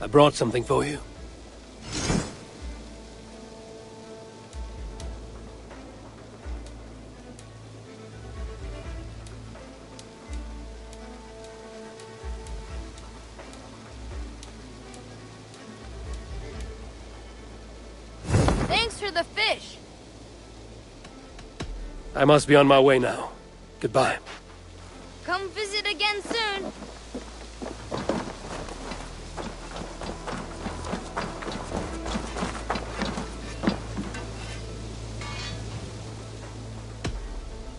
I brought something for you. Thanks for the fish. I must be on my way now. Goodbye. Come visit again soon.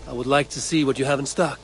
I would like to see what you have in stock.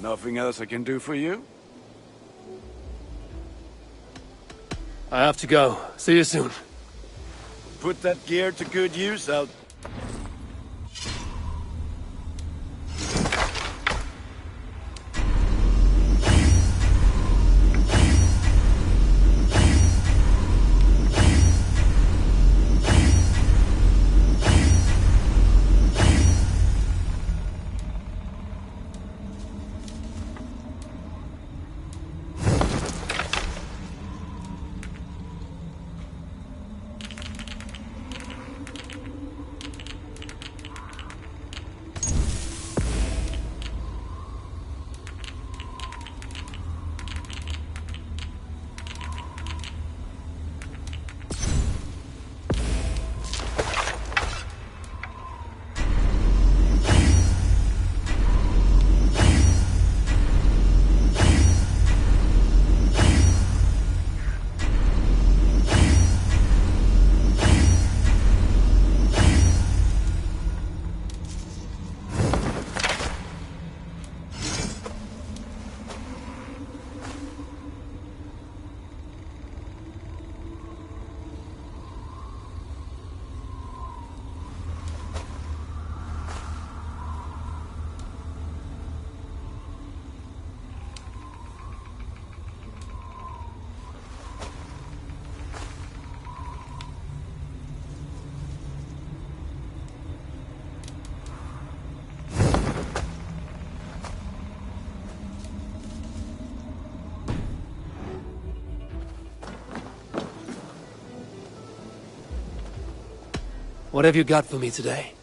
Nothing else I can do for you? I have to go. See you soon. Put that gear to good use. I'll... What have you got for me today?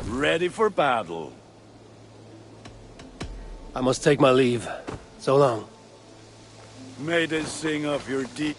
Ready for battle. I must take my leave. So long. May they sing of your deed.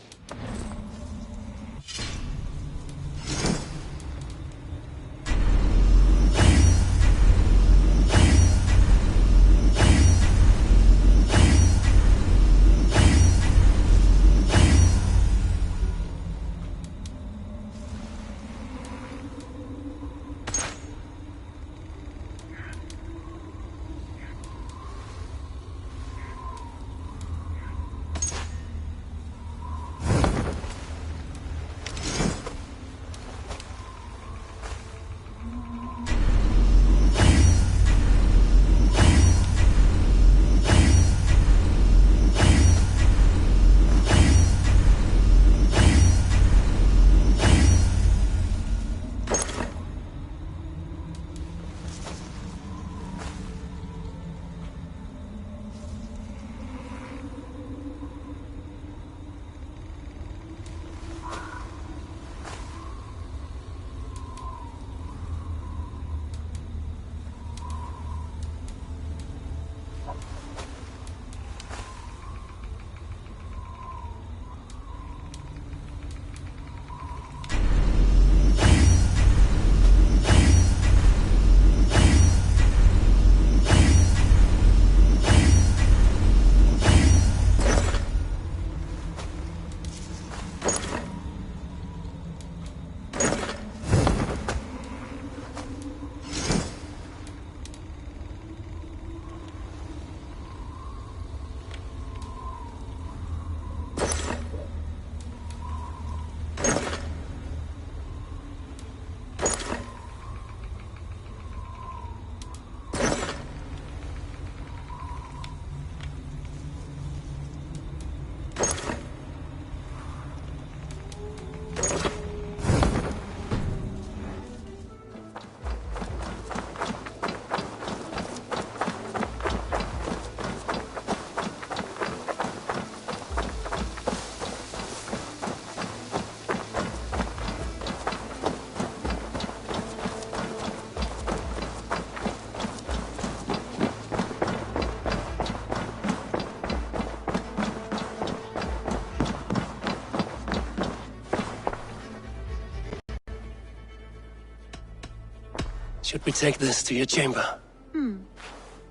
Should we take this to your chamber?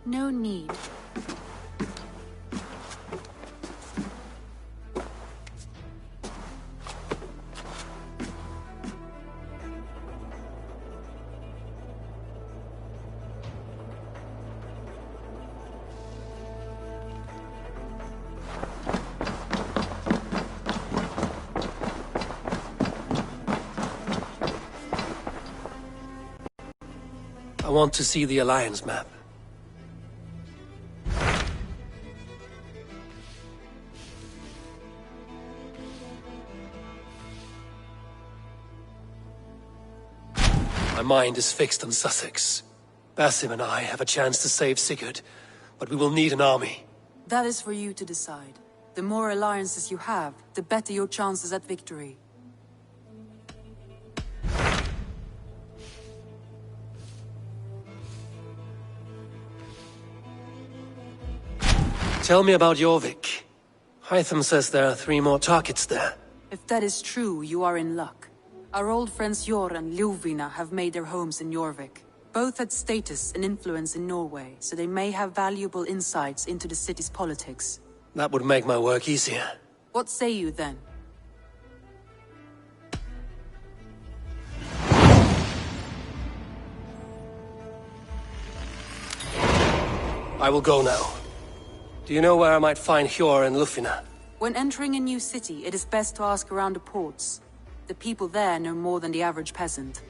No need. I want to see the Alliance map. My mind is fixed on Sussex. Basim and I have a chance to save Sigurd, but we will need an army. That is for you to decide. The more alliances you have, the better your chances at victory. Tell me about Jorvik. Hytham says there are 3 more targets there. If that is true, you are in luck. Our old friends Jor and Ljuvina have made their homes in Jorvik. Both had status and influence in Norway, so they may have valuable insights into the city's politics. That would make my work easier. What say you then? I will go now. Do you know where I might find Hjor and Lufina? When entering a new city, it is best to ask around the ports. The people there know more than the average peasant.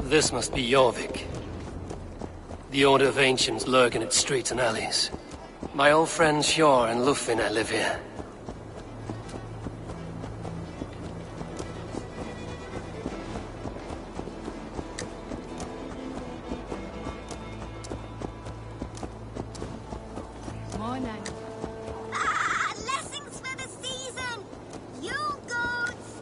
This must be Jorvik. The Order of Ancients lurk in its streets and alleys. My old friends Hjor and Lufvina live here. Lessons for the season! You goats!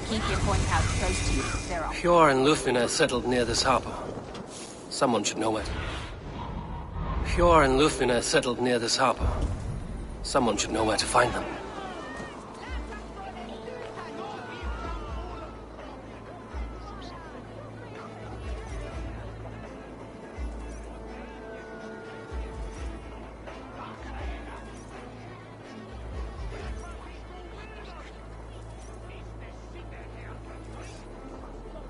Keep your point out close to you. There are... Hjor and Lufvina settled near this harbor. Someone should know it. Hjor and Lufvina settled near this harbor. Someone should know where to find them.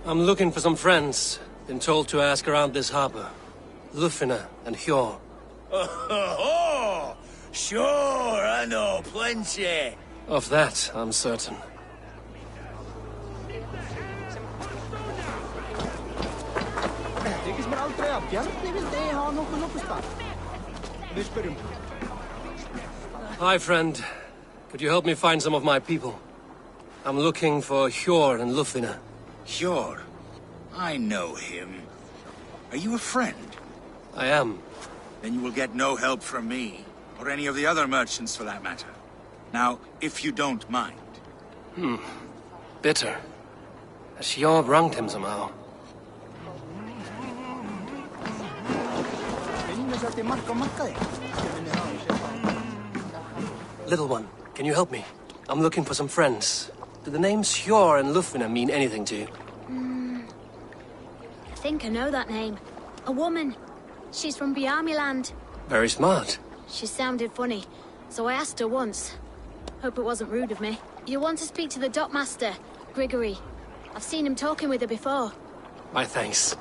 I'm looking for some friends. Been told to ask around this harbor. Lufvina and Hjor. Oh, sure, I know plenty. Of that, I'm certain. Hi, friend. Could you help me find some of my people? I'm looking for Hjor and Lufvina. Sure, I know him. Are you a friend? I am. Then you will get no help from me, or any of the other merchants for that matter. Now, if you don't mind. Bitter. Has Hjor wronged him somehow? Little one, can you help me? I'm looking for some friends. Do the names Hjor and Lufvina mean anything to you? I think I know that name. A woman. She's from Bjarmiland. Very smart. She sounded funny, so I asked her once. Hope it wasn't rude of me. You want to speak to the dockmaster, Grigory. I've seen him talking with her before. My thanks.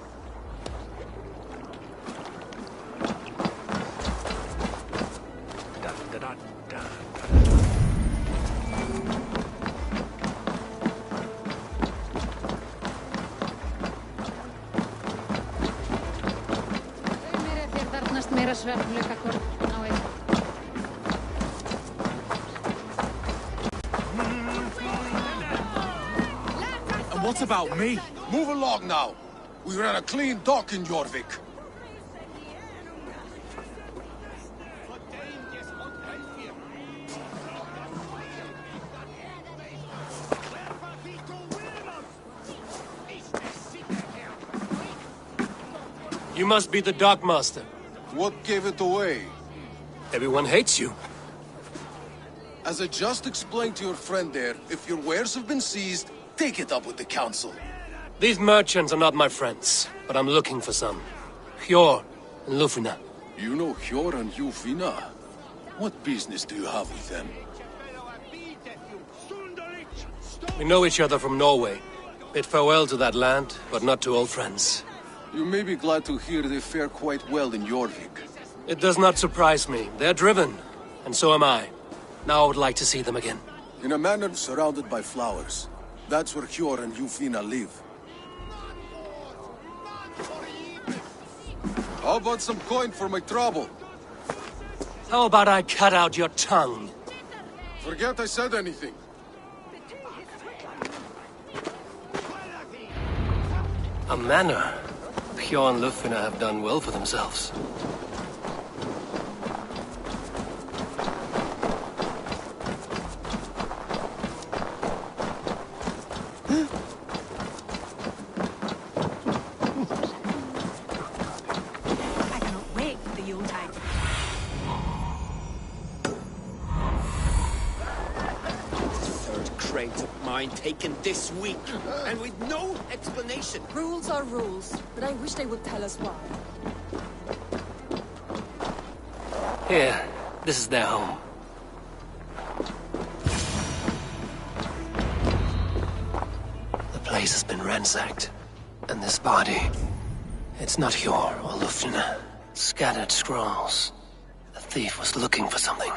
And what about me? Move along now. We ran a clean dock in Jorvik. You must be the dockmaster. What gave it away? Everyone hates you. As I just explained to your friend there, if your wares have been seized, take it up with the council. These merchants are not my friends, but I'm looking for some. Hjor and Lufvina. You know Hjor and Lufvina? What business do you have with them? We know each other from Norway. Bid farewell to that land, but not to old friends. You may be glad to hear they fare quite well in Jorvik. It does not surprise me. They're driven, and so am I. Now I would like to see them again. In a manor surrounded by flowers. That's where Hjor and Lufvina live. How about some coin for my trouble? How about I cut out your tongue? Forget I said anything. A manor. Hjor and Lufvina have done well for themselves. I cannot wait for the Yuletide. Third crate of mine taken this week, and with no explanation. Rules are rules, but I wish they would tell us why. Here, this is their home. The place has been ransacked. And this body... It's not Hjor or Lufina. Scattered scrolls. The thief was looking for something.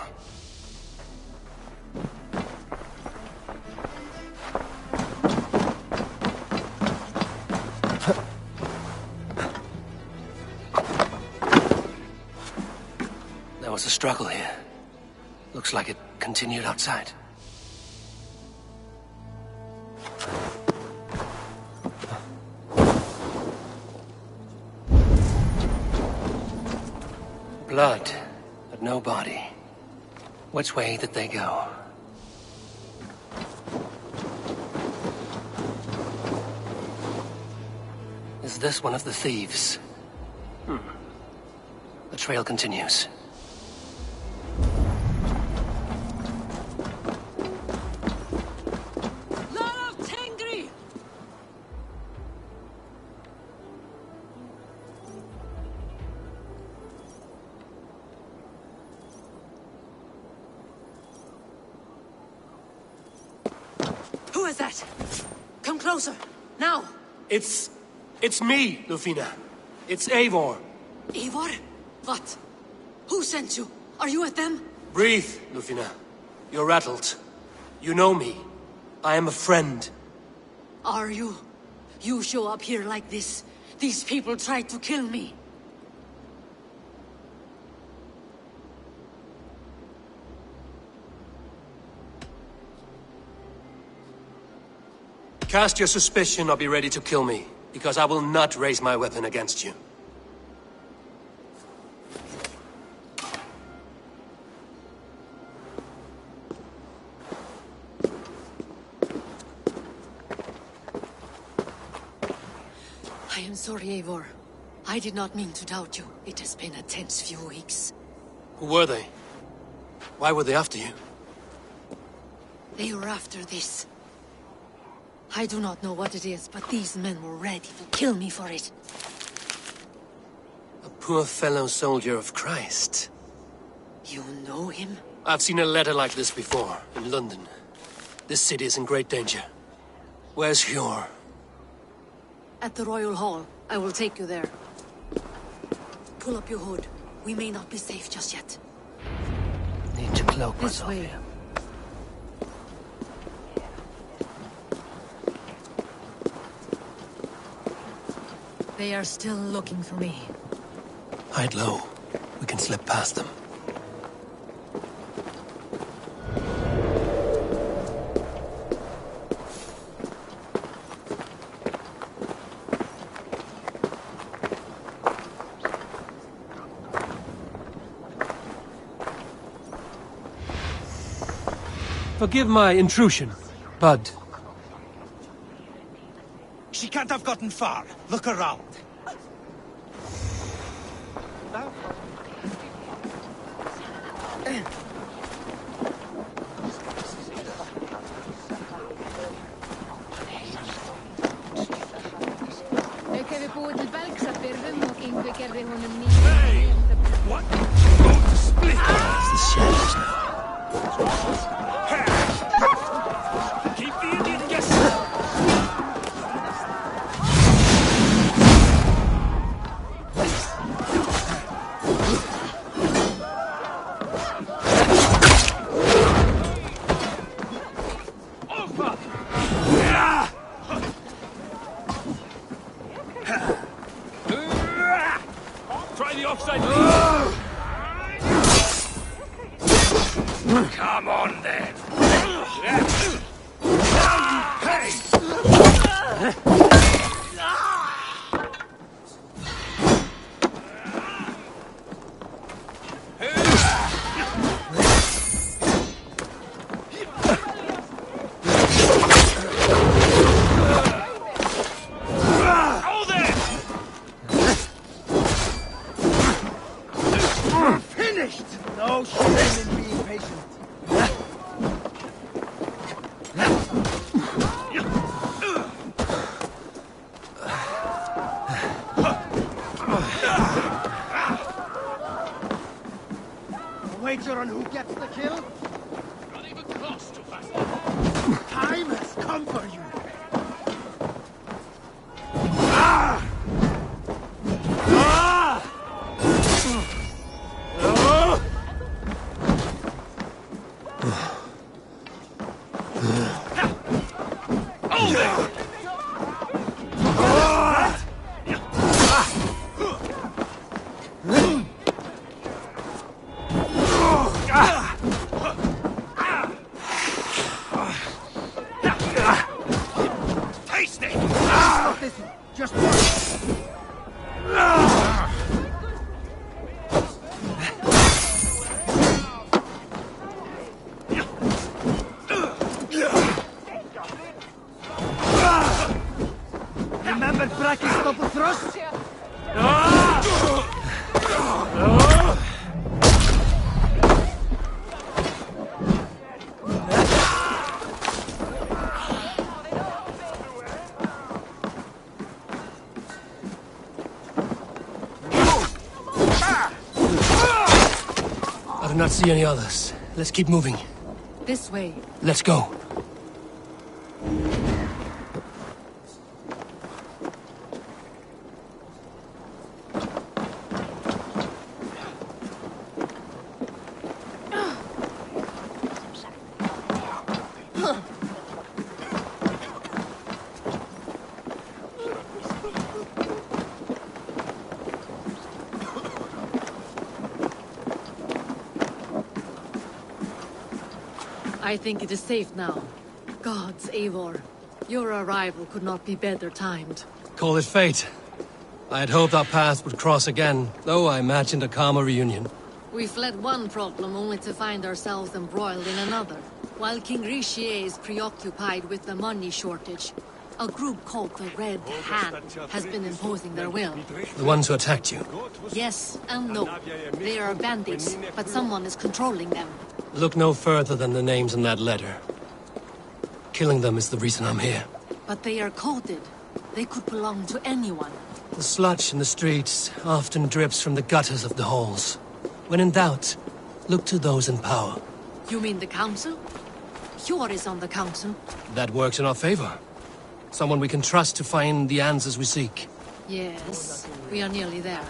There was a struggle here. Looks like it continued outside. Blood, but no body. Which way did they go? Is this one of the thieves? The trail continues. Who is that? Come closer, now! It's me, Lufina. It's Eivor. Eivor? What? Who sent you? Are you with them? Breathe, Lufina. You're rattled. You know me. I am a friend. Are you? You show up here like this. These people tried to kill me. Cast your suspicion or be ready to kill me, because I will not raise my weapon against you. I am sorry, Eivor. I did not mean to doubt you. It has been a tense few weeks. Who were they? Why were they after you? They were after this. I do not know what it is, but these men were ready to kill me for it. A poor fellow soldier of Christ. You know him? I've seen a letter like this before, in London. This city is in great danger. Where's Hjor? At the Royal Hall. I will take you there. Pull up your hood. We may not be safe just yet. Need to cloak This myself way. here. They are still looking for me. Hide low. We can slip past them. Forgive my intrusion, Bud. She can't have gotten far. Look around. Hey! What? Go to split! It's the shadows now. Keep the Indian guessing! Try the offside knee. Come on then. Finished! No shame in being patient. wager on who gets the kill? Not even close to fast. Time has come for you. Just one. Remember Bracky's double thrust? I do not see any others. Let's keep moving. This way. Let's go. I think it is safe now. Gods, Eivor. Your arrival could not be better timed. Call it fate. I had hoped our paths would cross again, though I imagined a calmer reunion. We fled one problem only to find ourselves embroiled in another. While King Richier is preoccupied with the money shortage, a group called the Red Hand has been imposing their will. The ones who attacked you. Yes and no. They are bandits, but someone is controlling them. Look no further than the names in that letter. Killing them is the reason I'm here. But they are coded. They could belong to anyone. The sludge in the streets often drips from the gutters of the halls. When in doubt, look to those in power. You mean the council? Hjor is on the council. That works in our favor. Someone we can trust to find the answers we seek. Yes, we are nearly there.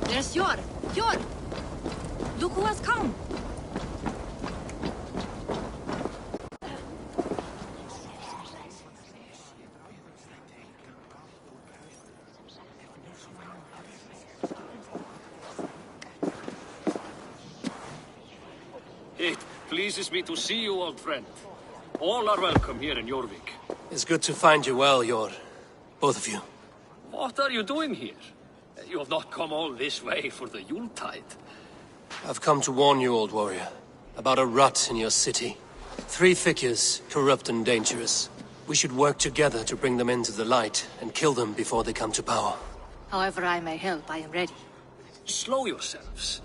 There's Hjor! Hjor! Look who has come! It pleases me to see you, old friend. All are welcome here in Jorvik. It's good to find you well, Yor. Both of you. What are you doing here? You have not come all this way for the Yuletide. I've come to warn you, old warrior, about a rot in your city. 3 figures, corrupt and dangerous. We should work together to bring them into the light and kill them before they come to power. However I may help, I am ready. Slow yourselves.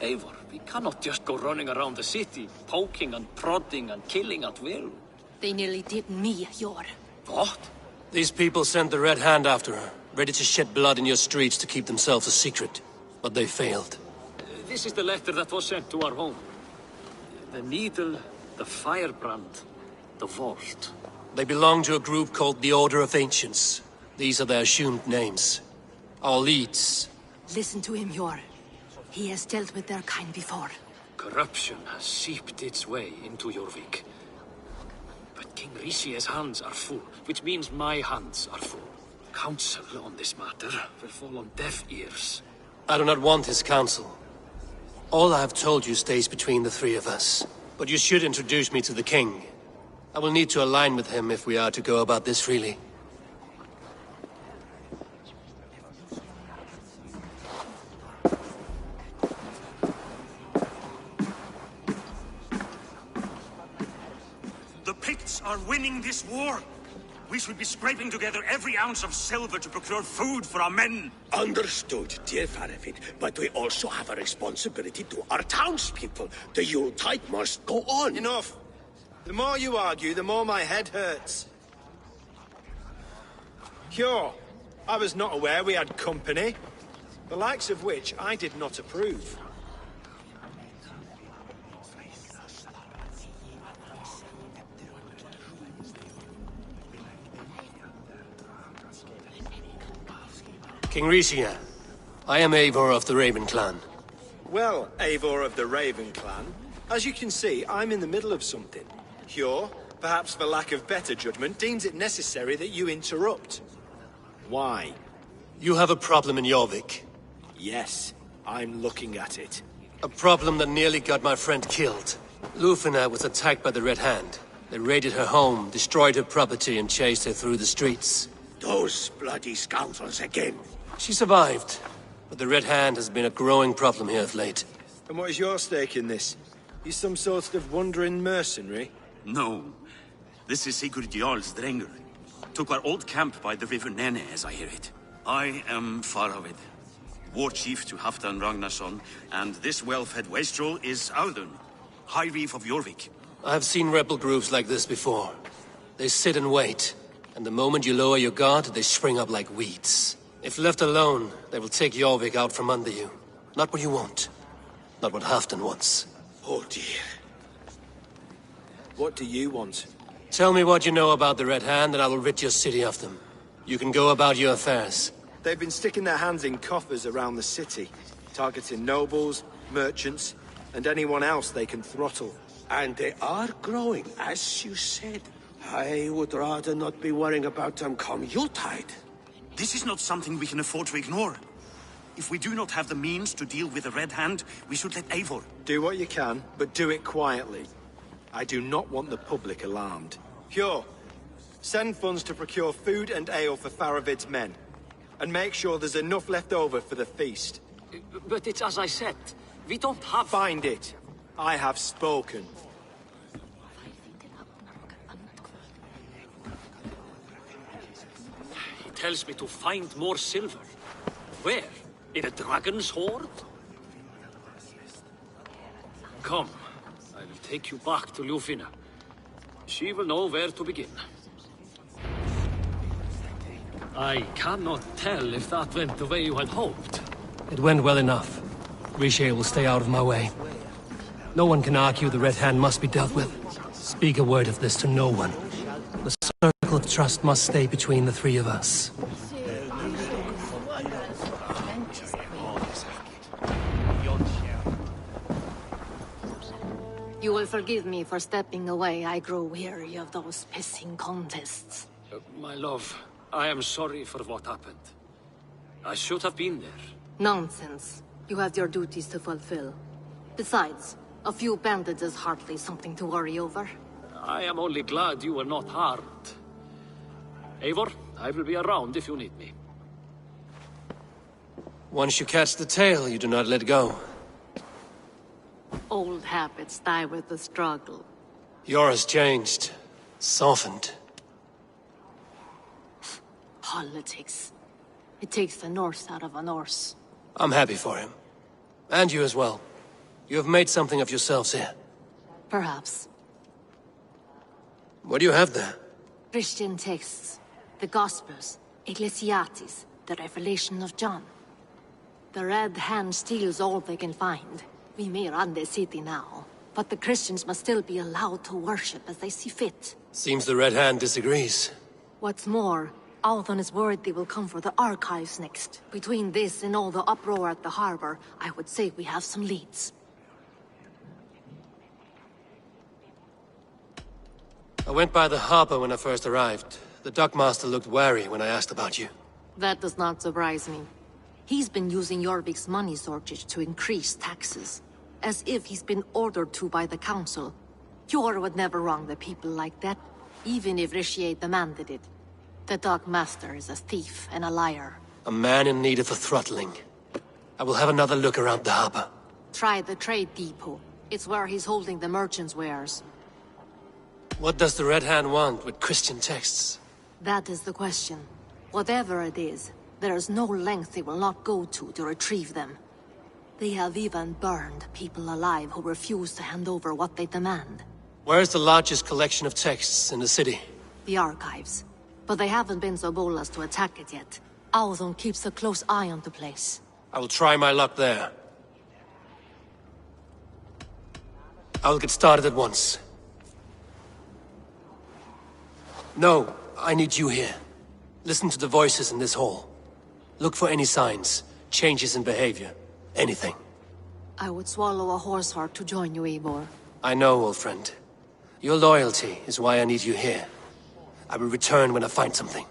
Eivor, we cannot just go running around the city, poking and prodding and killing at will. They nearly did me, Hjor. What? These people sent the Red Hand after her, ready to shed blood in your streets to keep themselves a secret. But they failed. This is the letter that was sent to our home. The needle, the firebrand, the vault. They belong to a group called the Order of Ancients. These are their assumed names. Our leads. Listen to him, Hjor. He has dealt with their kind before. Corruption has seeped its way into Jorvik. But King Richier's hands are full, which means my hands are full. Counsel on this matter will fall on deaf ears. I do not want his counsel. All I have told you stays between the 3 of us. But you should introduce me to the king. I will need to align with him if we are to go about this freely. are winning this war. We should be scraping together every ounce of silver to procure food for our men. Understood, dear Faravid, but we also have a responsibility to our townspeople. The Yuletide must go on. Enough. The more you argue, the more my head hurts. Cure, I was not aware we had company, the likes of which I did not approve. King Rishia, I am Eivor of the Raven Clan. Well, Eivor of the Raven Clan, as you can see, I'm in the middle of something. Cure, perhaps for lack of better judgment, deems it necessary that you interrupt. Why? You have a problem in Jorvik. Yes, I'm looking at it. A problem that nearly got my friend killed. Lufina was attacked by the Red Hand. They raided her home, destroyed her property, and chased her through the streets. Those bloody scoundrels again. She survived, but the Red Hand has been a growing problem here of late. And what is your stake in this? You some sort of wandering mercenary? No. This is Sigurd Jarl's Drenger. Took our old camp by the river Nene, as I hear it. I am Faravid, war chief to Halfdan Ragnarsson, and this well-fed wastrel is Audun, High Reef of Jorvik. I have seen rebel groups like this before. They sit and wait, and the moment you lower your guard, they spring up like weeds. If left alone, they will take Jorvik out from under you. Not what you want. Not what Halfdan wants. Oh dear. What do you want? Tell me what you know about the Red Hand, and I will rid your city of them. You can go about your affairs. They've been sticking their hands in coffers around the city, targeting nobles, merchants, and anyone else they can throttle. And they are growing, as you said. I would rather not be worrying about them come Yuletide. This is not something we can afford to ignore. If we do not have the means to deal with the Red Hand, we should let Eivor. Do what you can, but do it quietly. I do not want the public alarmed. Cure, send funds to procure food and ale for Faravid's men. And make sure there's enough left over for the feast. But it's as I said, we don't have... Find it. I have spoken. He tells me to find more silver. Where? In a dragon's hoard? Come, I will take you back to Lufina. She will know where to begin. I cannot tell if that went the way you had hoped. It went well enough. Riche will stay out of my way. No one can argue the Red Hand must be dealt with. Speak a word of this to no one. The circle of trust must stay between the three of us. You will forgive me for stepping away. I grow weary of those pissing contests. My love, I am sorry for what happened. I should have been there. Nonsense. You have your duties to fulfill. Besides, a few bandits is hardly something to worry over. I am only glad you were not harmed. Eivor, I will be around if you need me. Once you catch the tail, you do not let go. Old habits die with the struggle. Yours changed. Softened. Politics. It takes the Norse out of a Norse. I'm happy for him. And you as well. You have made something of yourselves here. Perhaps. What do you have there? Christian texts. The Gospels. Ecclesiastes. The Revelation of John. The Red Hand steals all they can find. We may run the city now, but the Christians must still be allowed to worship as they see fit. Seems the Red Hand disagrees. What's more, Althon is worried they will come for the archives next. Between this and all the uproar at the harbor, I would say we have some leads. I went by the harbor when I first arrived. The dockmaster looked wary when I asked about you. That does not surprise me. He's been using Jorvik's money shortage to increase taxes. As if he's been ordered to by the council. Yor would never wrong the people like that, even if Richier demanded it. The dockmaster is a thief and a liar. A man in need of a throttling. I will have another look around the harbor. Try the trade depot. It's where he's holding the merchants' wares. What does the Red Hand want with Christian texts? That is the question. Whatever it is, there is no length they will not go to retrieve them. They have even burned people alive who refuse to hand over what they demand. Where is the largest collection of texts in the city? The archives. But they haven't been so bold as to attack it yet. Alden keeps a close eye on the place. I will try my luck there. I will get started at once. No, I need you here. Listen to the voices in this hall. Look for any signs, changes in behavior, anything. I would swallow a horse heart to join you, Eivor. I know, old friend. Your loyalty is why I need you here. I will return when I find something.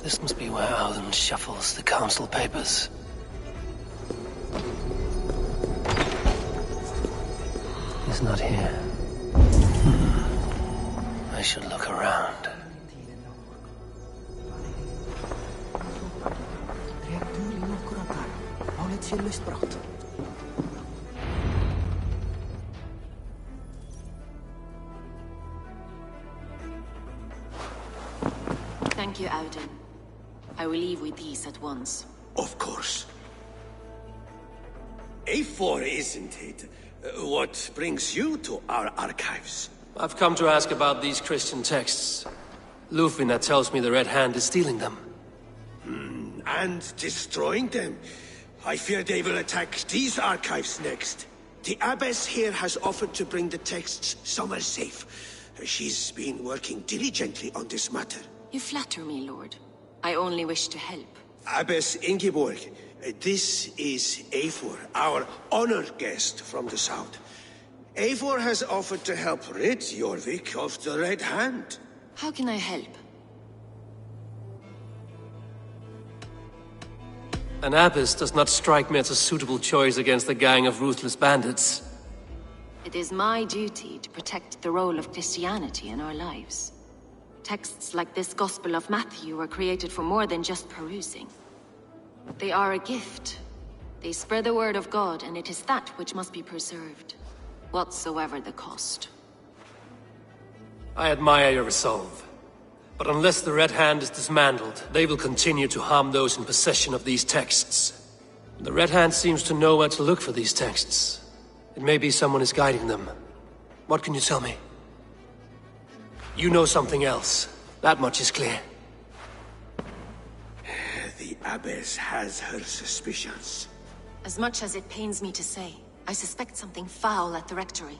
This must be where Alden shuffles the council papers. He's not here. I should look around. Thank you, Alden. I will leave with these at once. Of course. A4, isn't it? What brings you to our archives? I've come to ask about these Christian texts. Lufina tells me the Red Hand is stealing them. And destroying them. I fear they will attack these archives next. The Abbess here has offered to bring the texts somewhere safe. She's been working diligently on this matter. You flatter me, Lord. I only wish to help. Abbess Ingeborg, this is Eivor, our honored guest from the south. Eivor has offered to help rid Jorvik of the Red Hand. How can I help? An abbess does not strike me as a suitable choice against a gang of ruthless bandits. It is my duty to protect the role of Christianity in our lives. Texts like this Gospel of Matthew were created for more than just perusing. They are a gift. They spread the word of God, and it is that which must be preserved, whatsoever the cost. I admire your resolve. But unless the Red Hand is dismantled, they will continue to harm those in possession of these texts. The Red Hand seems to know where to look for these texts. It may be someone is guiding them. What can you tell me? You know something else. That much is clear. The Abbess has her suspicions. As much as it pains me to say, I suspect something foul at the rectory.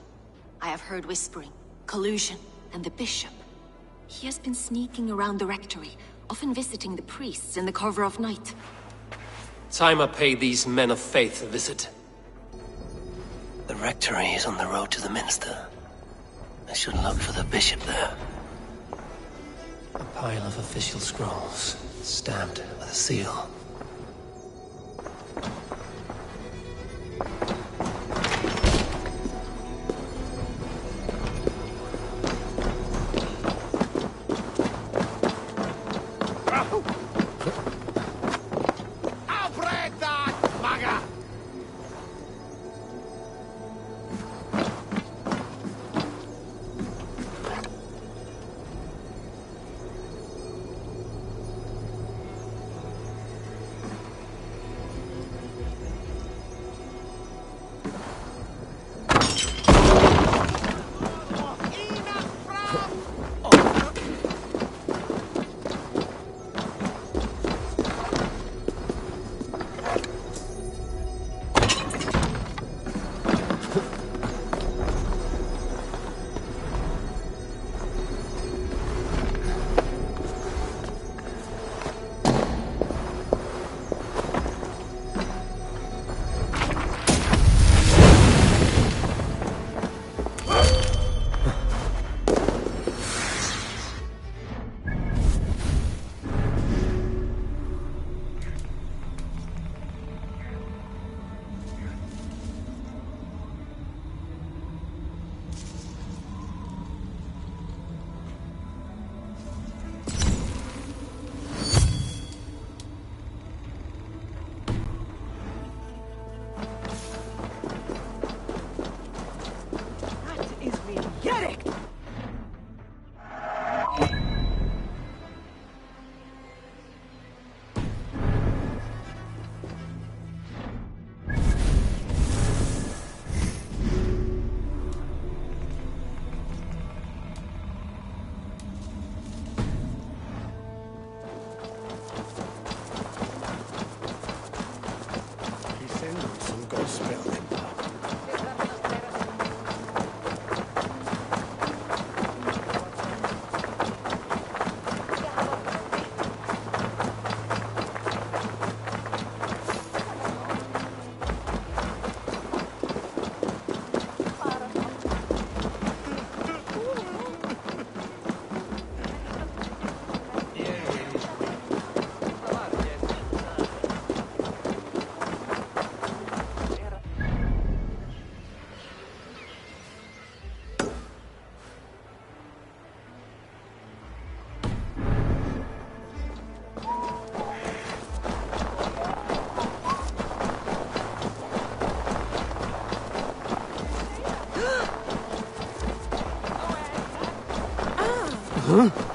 I have heard whispering, collusion, and the bishop. He has been sneaking around the rectory, often visiting the priests in the cover of night. Time I pay these men of faith a visit. The rectory is on the road to the minster. I should look for the bishop there. A pile of official scrolls, stamped with a seal. Huh?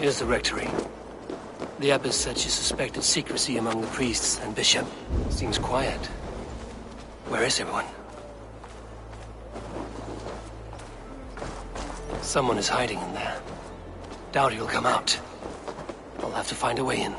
Here's the rectory. The abbess said she suspected secrecy among the priests and bishop. Seems quiet. Where is everyone? Someone is hiding in there. Doubt he'll come out. I'll have to find a way in.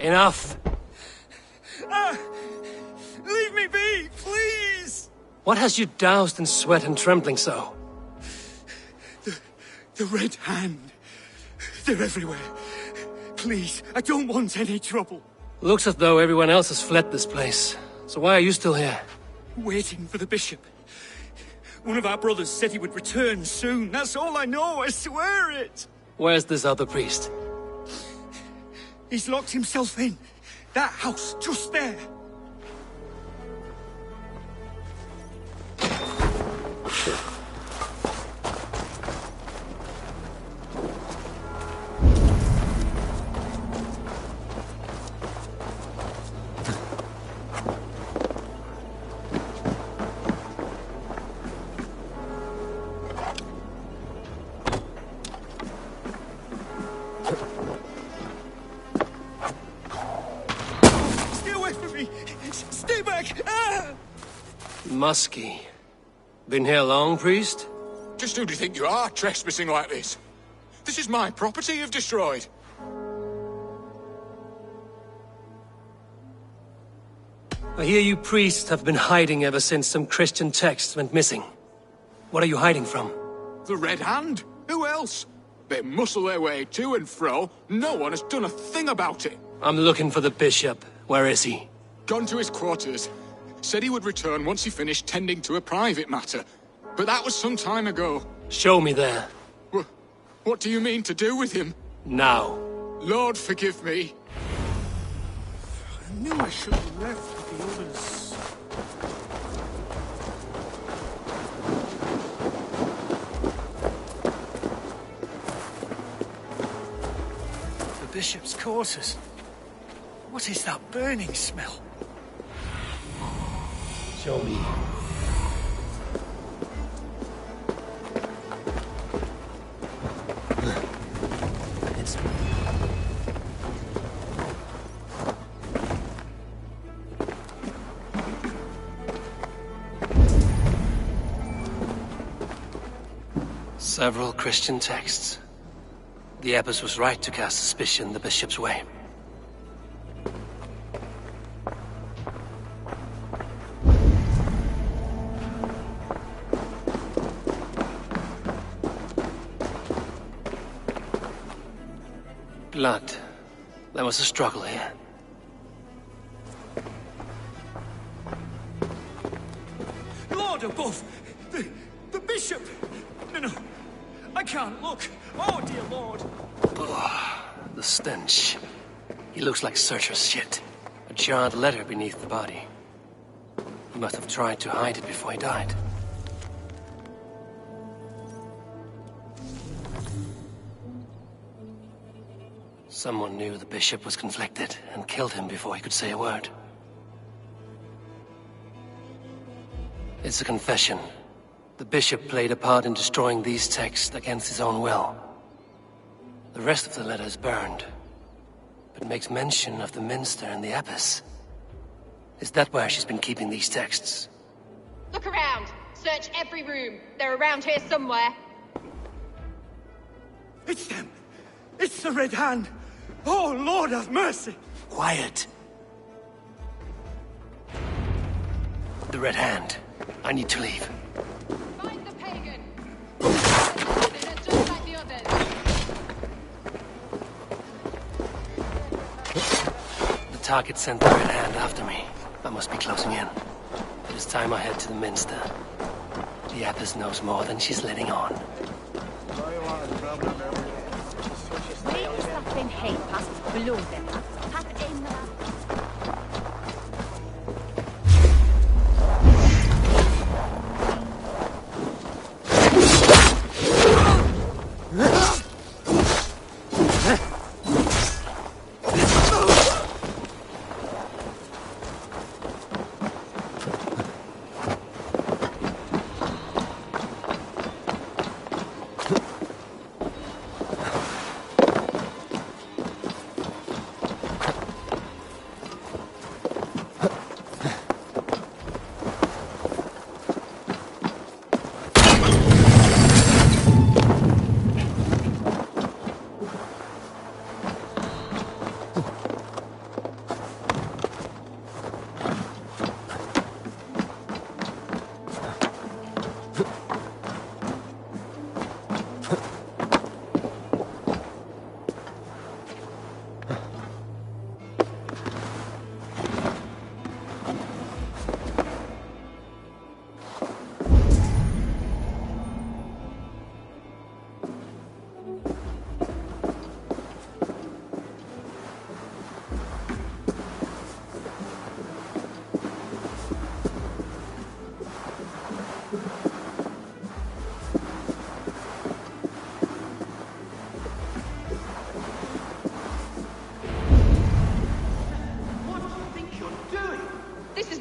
Enough! Leave me be, please! What has you doused in sweat and trembling so? The Red Hand. They're everywhere. Please, I don't want any trouble. Looks as though everyone else has fled this place. So why are you still here? Waiting for the bishop. One of our brothers said he would return soon. That's all I know, I swear it! Where's this other priest? He's locked himself in. That house, just there. Muskie. Been here long, priest? Just who do you think you are, trespassing like this? This is my property you've destroyed. I hear you priests have been hiding ever since some Christian texts went missing. What are you hiding from? The Red Hand? Who else? They muscle their way to and fro. No one has done a thing about it. I'm looking for the bishop. Where is he? Gone to his quarters. Said he would return once he finished tending to a private matter. But that was some time ago. Show me there. What do you mean to do with him? Now. Lord, forgive me. I knew I should have left with the others. The bishop's quarters. What is that burning smell? Show me. It's... Several Christian texts. The abbess was right to cast suspicion the bishop's way. Blood. There was a struggle here. Lord above! The bishop! No, I can't look. Oh, dear Lord. The stench. He looks like searcher's shit. A charred letter beneath the body. He must have tried to hide it before he died. Someone knew the bishop was conflicted and killed him before he could say a word. It's a confession. The bishop played a part in destroying these texts against his own will. The rest of the letter is burned, but makes mention of the minster and the abbess. Is that where she's been keeping these texts? Look around. Search every room. They're around here somewhere. It's them! It's the Red Hand! Oh, Lord have mercy! Quiet. The Red Hand. I need to leave. Find the pagan! Just like the others. The target sent the Red Hand after me. I must be closing in. It is time I head to the Minster. The Abbess knows more than she's letting on. below them. Tap in the...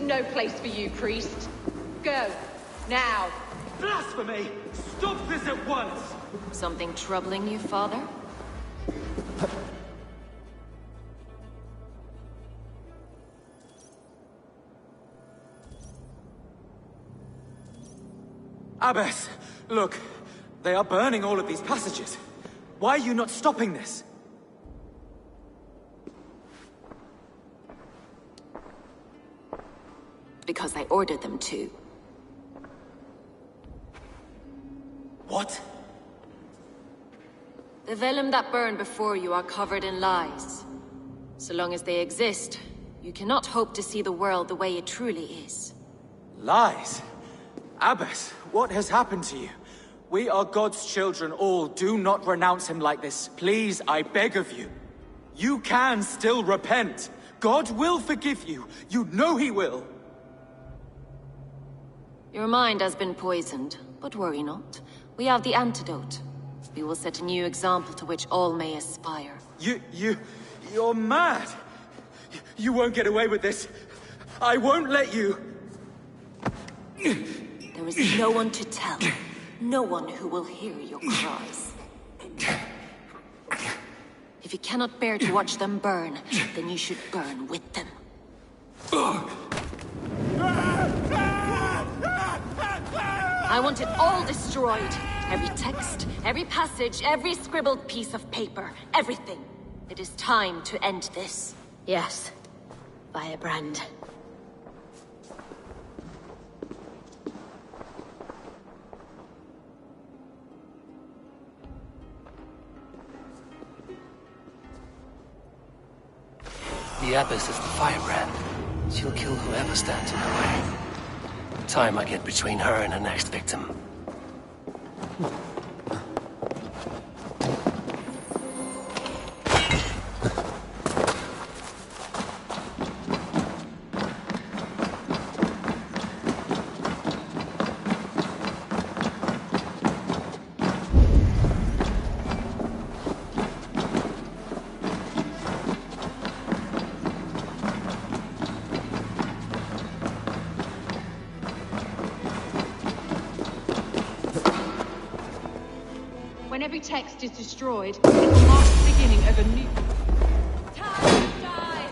No place for you, priest. Go. Now. Blasphemy! Stop this at once! Something troubling you, father? Abbess, look. They are burning all of these passages. Why are you not stopping this? Because I ordered them to. What? The vellum that burn before you are covered in lies. So long as they exist, you cannot hope to see the world the way it truly is. Lies? Abbess, what has happened to you? We are God's children all. Do not renounce him like this. Please, I beg of you. You can still repent. God will forgive you. You know he will. Your mind has been poisoned, but worry not. We have the antidote. We will set a new example to which all may aspire. You're mad! You won't get away with this. I won't let you! There is no one to tell. No one who will hear your cries. If you cannot bear to watch them burn, then you should burn with them. I want it all destroyed. Every text, every passage, every scribbled piece of paper. Everything. It is time to end this. Yes. Firebrand. The Abbess is the firebrand. She'll kill whoever stands in her way. Time I get between her and her next victim. When every text is destroyed, it will mark the beginning of a new... Time to die!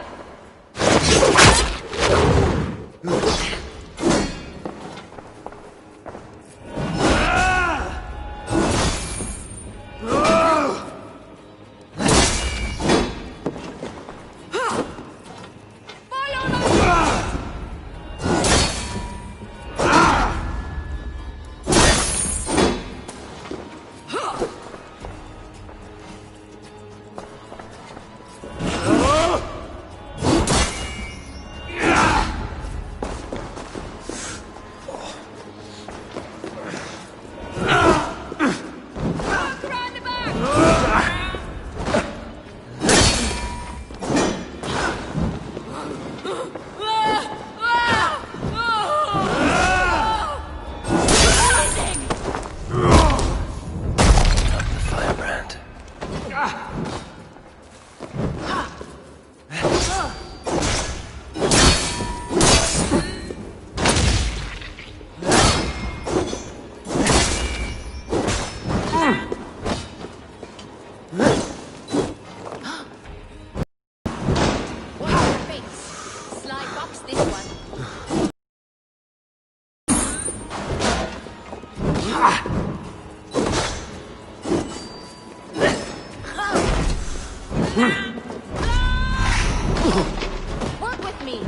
Work with me.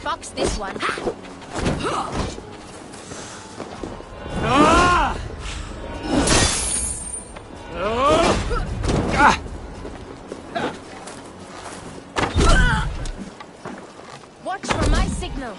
Fox this one. Watch for my signal.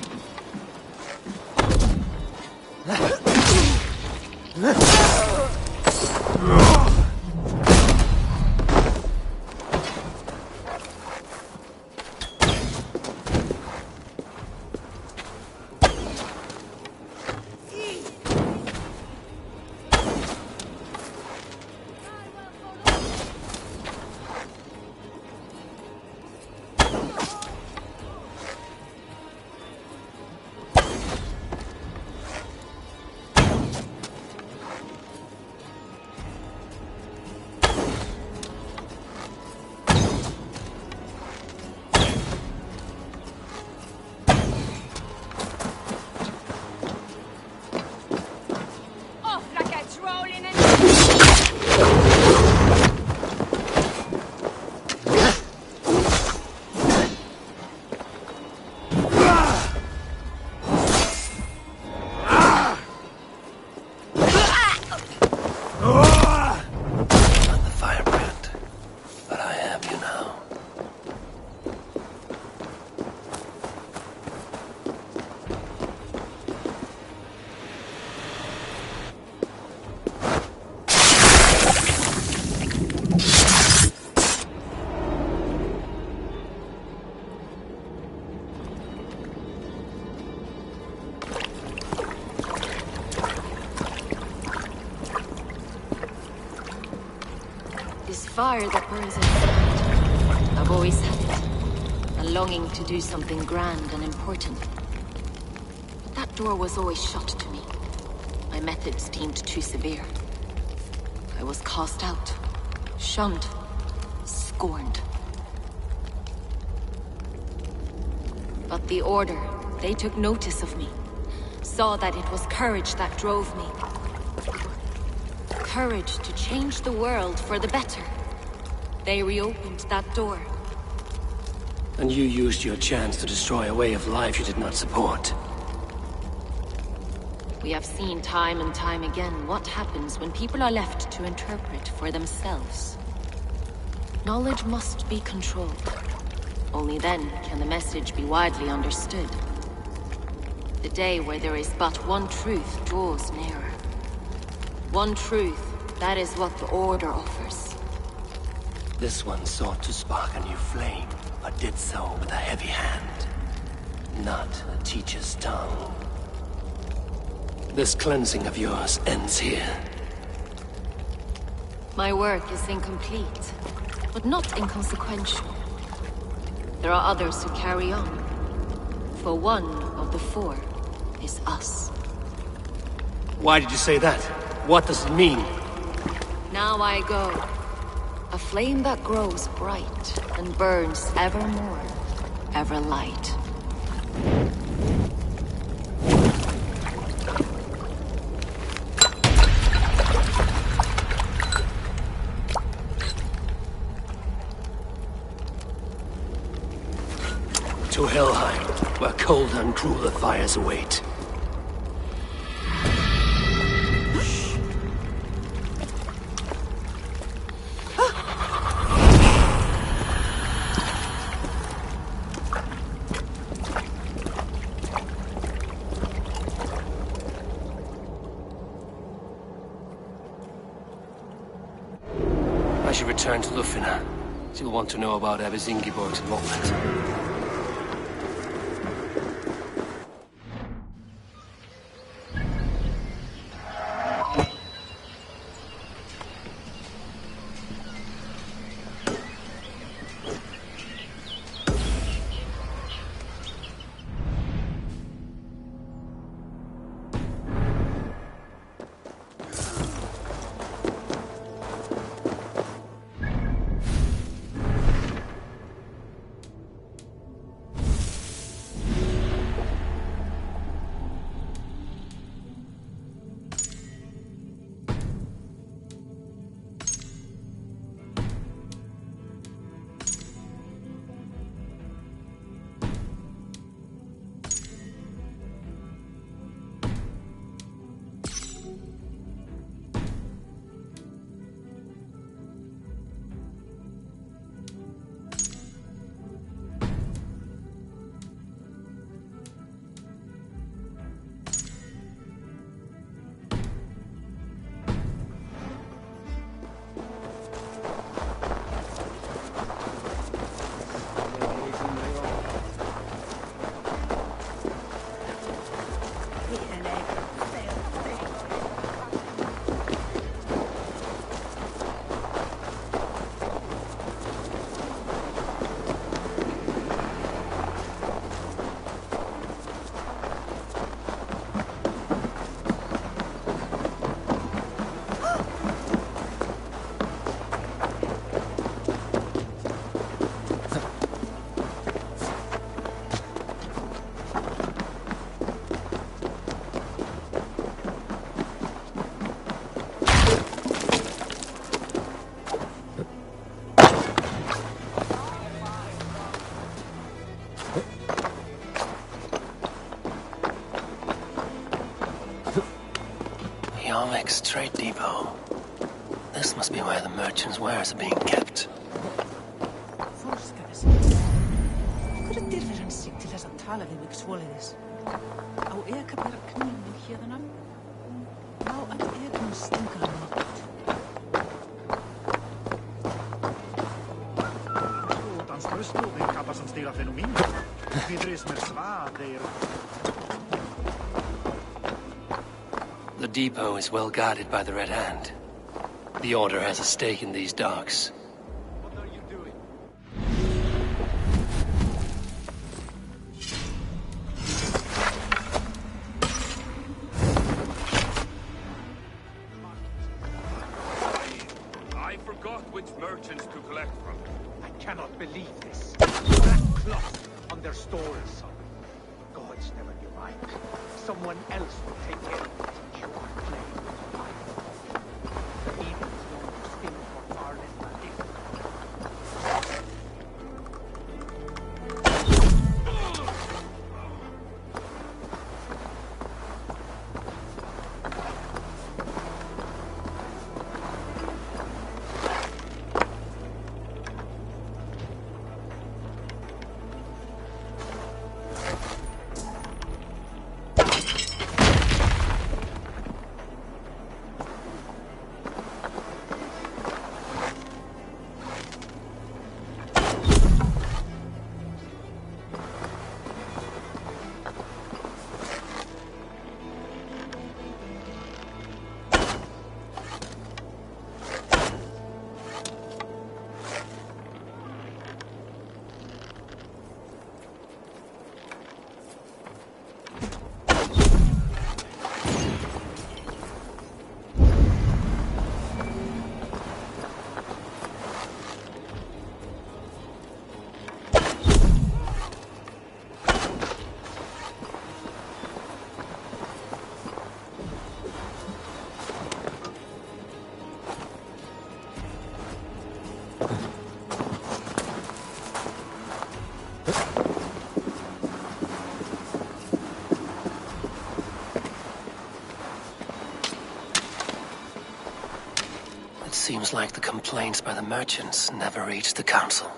is fire that burns inside. I've always had it. A longing to do something grand and important. But that door was always shut to me. My methods deemed too severe. I was cast out, shunned, scorned. But the Order, they took notice of me. Saw that it was courage that drove me. Courage to change the world for the better. They reopened that door. And you used your chance to destroy a way of life you did not support. We have seen time and time again what happens when people are left to interpret for themselves. Knowledge must be controlled. Only then can the message be widely understood. The day where there is but one truth draws nearer. One truth, that is what the Order offers. This one sought to spark a new flame, but did so with a heavy hand. Not a teacher's tongue. This cleansing of yours ends here. My work is incomplete, but not inconsequential. There are others who carry on. For one of the four is us. Why did you say that? What does it mean? Now I go. A flame that grows bright and burns ever more, ever light. To Helheim, where cold and crueler fires await. I should return to Lufina. She'll want to know about Abbess Ingeborg's involvement. Trade depot. This must be where the merchants' wares are being kept. The depot is well guarded by the Red Hand. The Order has a stake in these docks. I forgot which merchants to collect from. I cannot believe this. Black cloth on their stores. Gods never knew right. Someone else will take care of it. You are playing with fire. The evil is known to sting for far less than it. Seems like the complaints by the merchants never reached the council.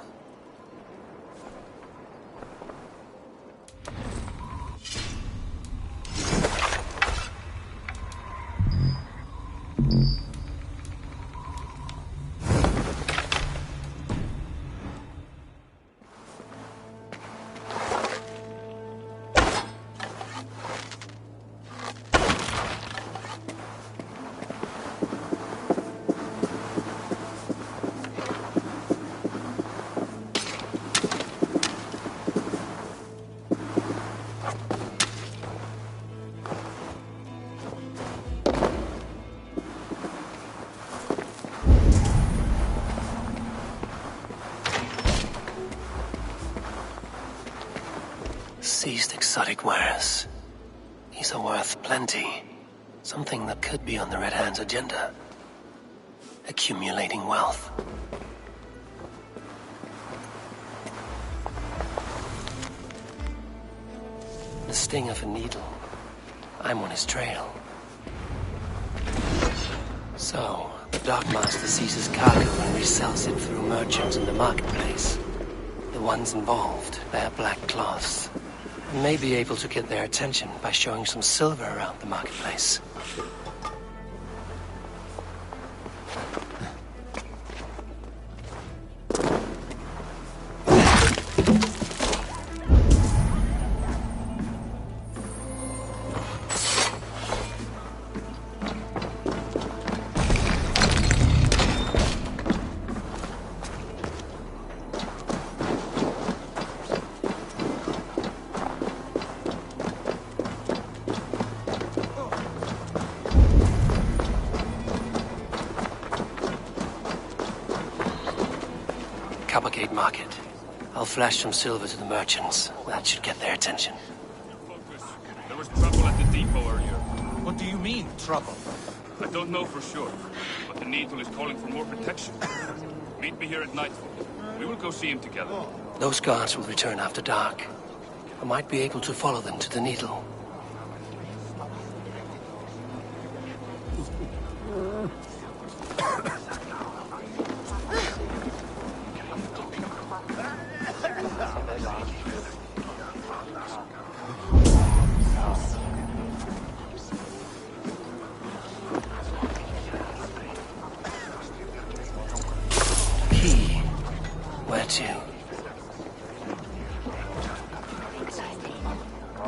Seized exotic wares. These are worth plenty. Something that could be on the Red Hand's agenda. Accumulating wealth. The sting of a needle. I'm on his trail. So, the Dockmaster seizes cargo and resells it through merchants in the marketplace. The ones involved wear black cloths. And may be able to get their attention by showing some silver around the marketplace. Coppergate Market. I'll flash some silver to the merchants. That should get their attention. There was trouble at the depot earlier. What do you mean, trouble? I don't know for sure, but the Needle is calling for more protection. Meet me here at nightfall. We will go see him together. Those guards will return after dark. I might be able to follow them to the Needle.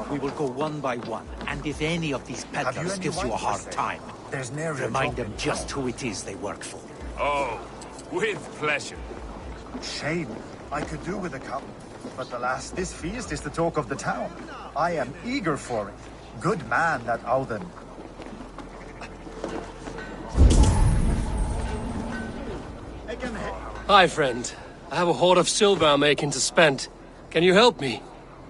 We will go one by one, and if any of these peddlers gives you a hard time, There's nary Remind them just who it is they work for. Oh, with pleasure. Shame. I could do with a cup. But alas, this feast is the talk of the town. I am eager for it. Good man, that Auden. Hi, friend. I have a hoard of silver I'm making to spend. Can you help me?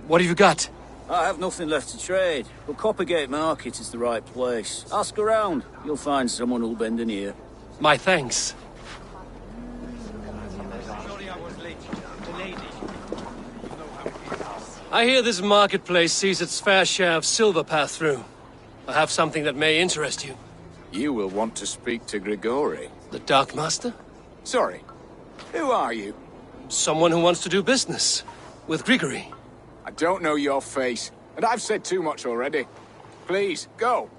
What have you got? I have nothing left to trade, but Coppergate Market is the right place. Ask around. You'll find someone who'll bend an ear. My thanks. I hear this marketplace sees its fair share of silver pass through. I have something that may interest you. You will want to speak to Grigori. The Dark Master? Sorry. Who are you? Someone who wants to do business. With Grigori. I don't know your face, and I've said too much already. Please, go.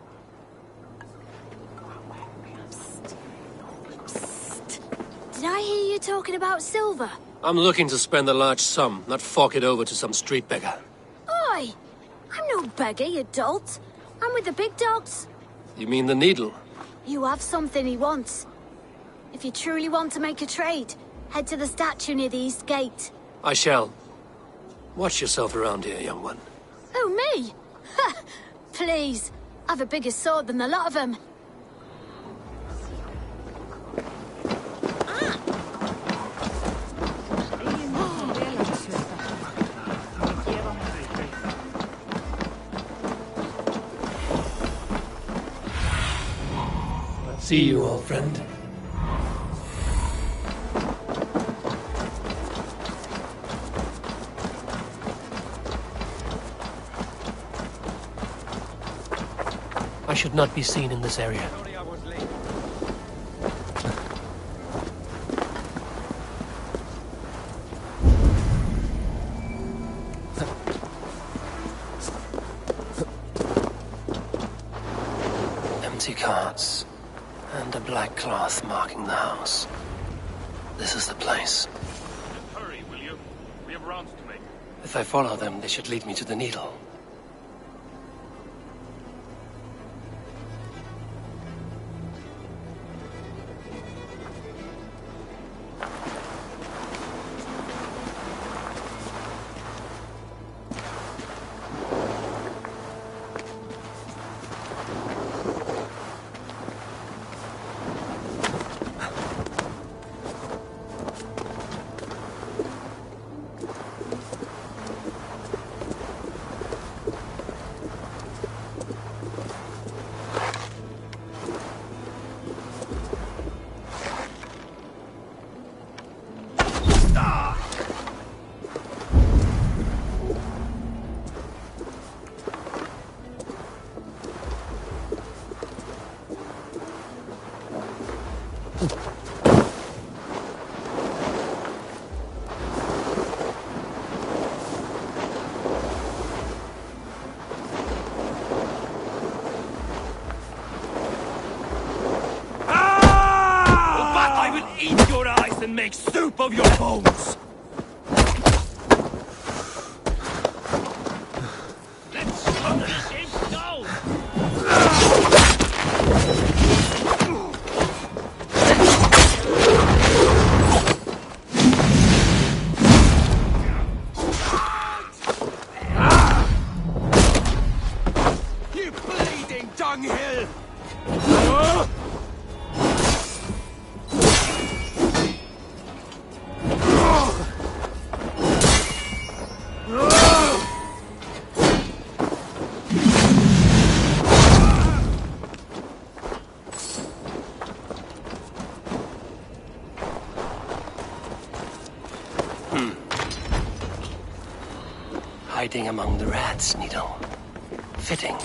Did I hear you talking about silver? I'm looking to spend a large sum, not fork it over to some street beggar. Oi! I'm no beggar, you dolt. I'm with the big dogs. You mean the needle? You have something he wants. If you truly want to make a trade, head to the statue near the east gate. I shall. Watch yourself around here, young one. Oh, me? Ha! Please. I've a bigger sword than the lot of them. See you, old friend. I should not be seen in this area. Empty carts. And a black cloth marking the house. This is the place. Just hurry, will you? We have rounds to make. If I follow them, they should lead me to the needle. Eat your eyes and make soup of your bones! Let's shut this imp down! You bleeding dunghill! Hiding among the rats, Needle. Fitting.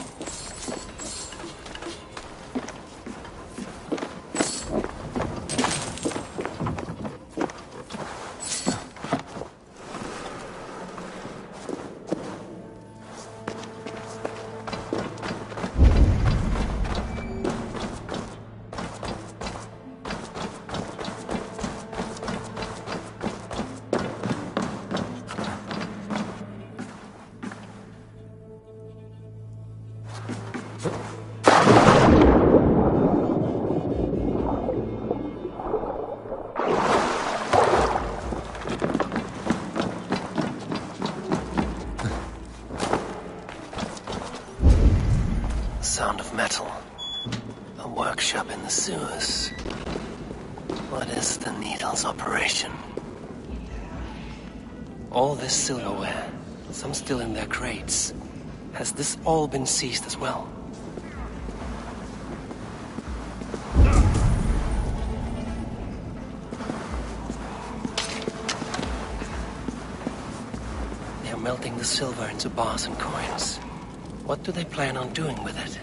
sewers. What is the Needle's operation? All this silverware, some still in their crates. Has this all been seized as well? They are melting the silver into bars and coins. What do they plan on doing with it?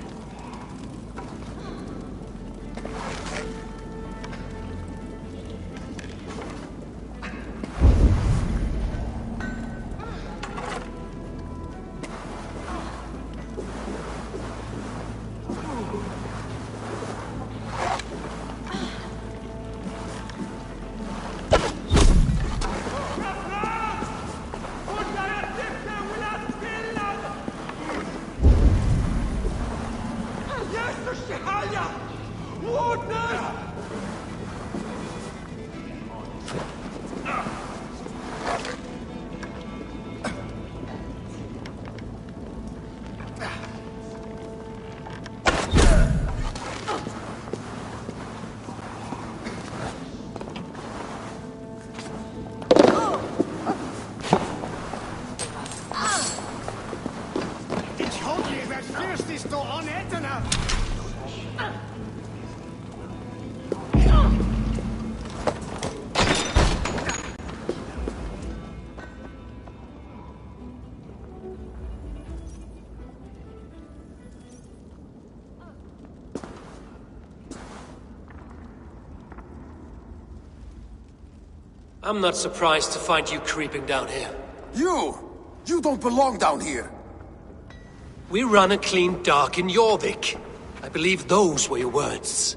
I'm not surprised to find you creeping down here. You don't belong down here! We run a clean dock in Jorvik. I believe those were your words.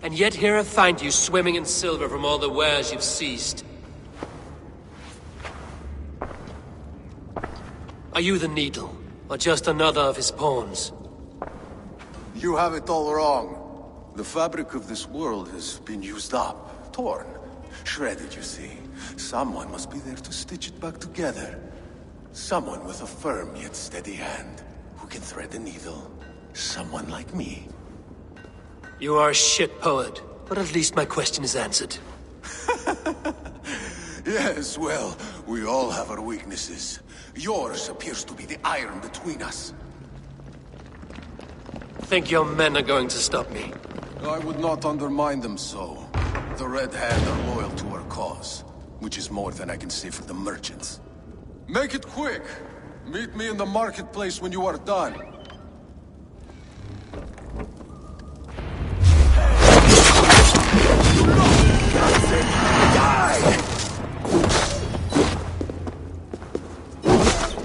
And yet here I find you swimming in silver from all the wares you've seized. Are you the Needle, or just another of his pawns? You have it all wrong. The fabric of this world has been used up, torn, shredded, you see. Someone must be there to stitch it back together. Someone with a firm yet steady hand, who can thread the needle. Someone like me. You are a shit poet, but at least my question is answered. Yes, well, we all have our weaknesses. Yours appears to be the iron between us. Think your men are going to stop me? I would not undermine them so. The Red Hand are loyal to our cause, which is more than I can say for the merchants. Make it quick! Meet me in the marketplace when you are done.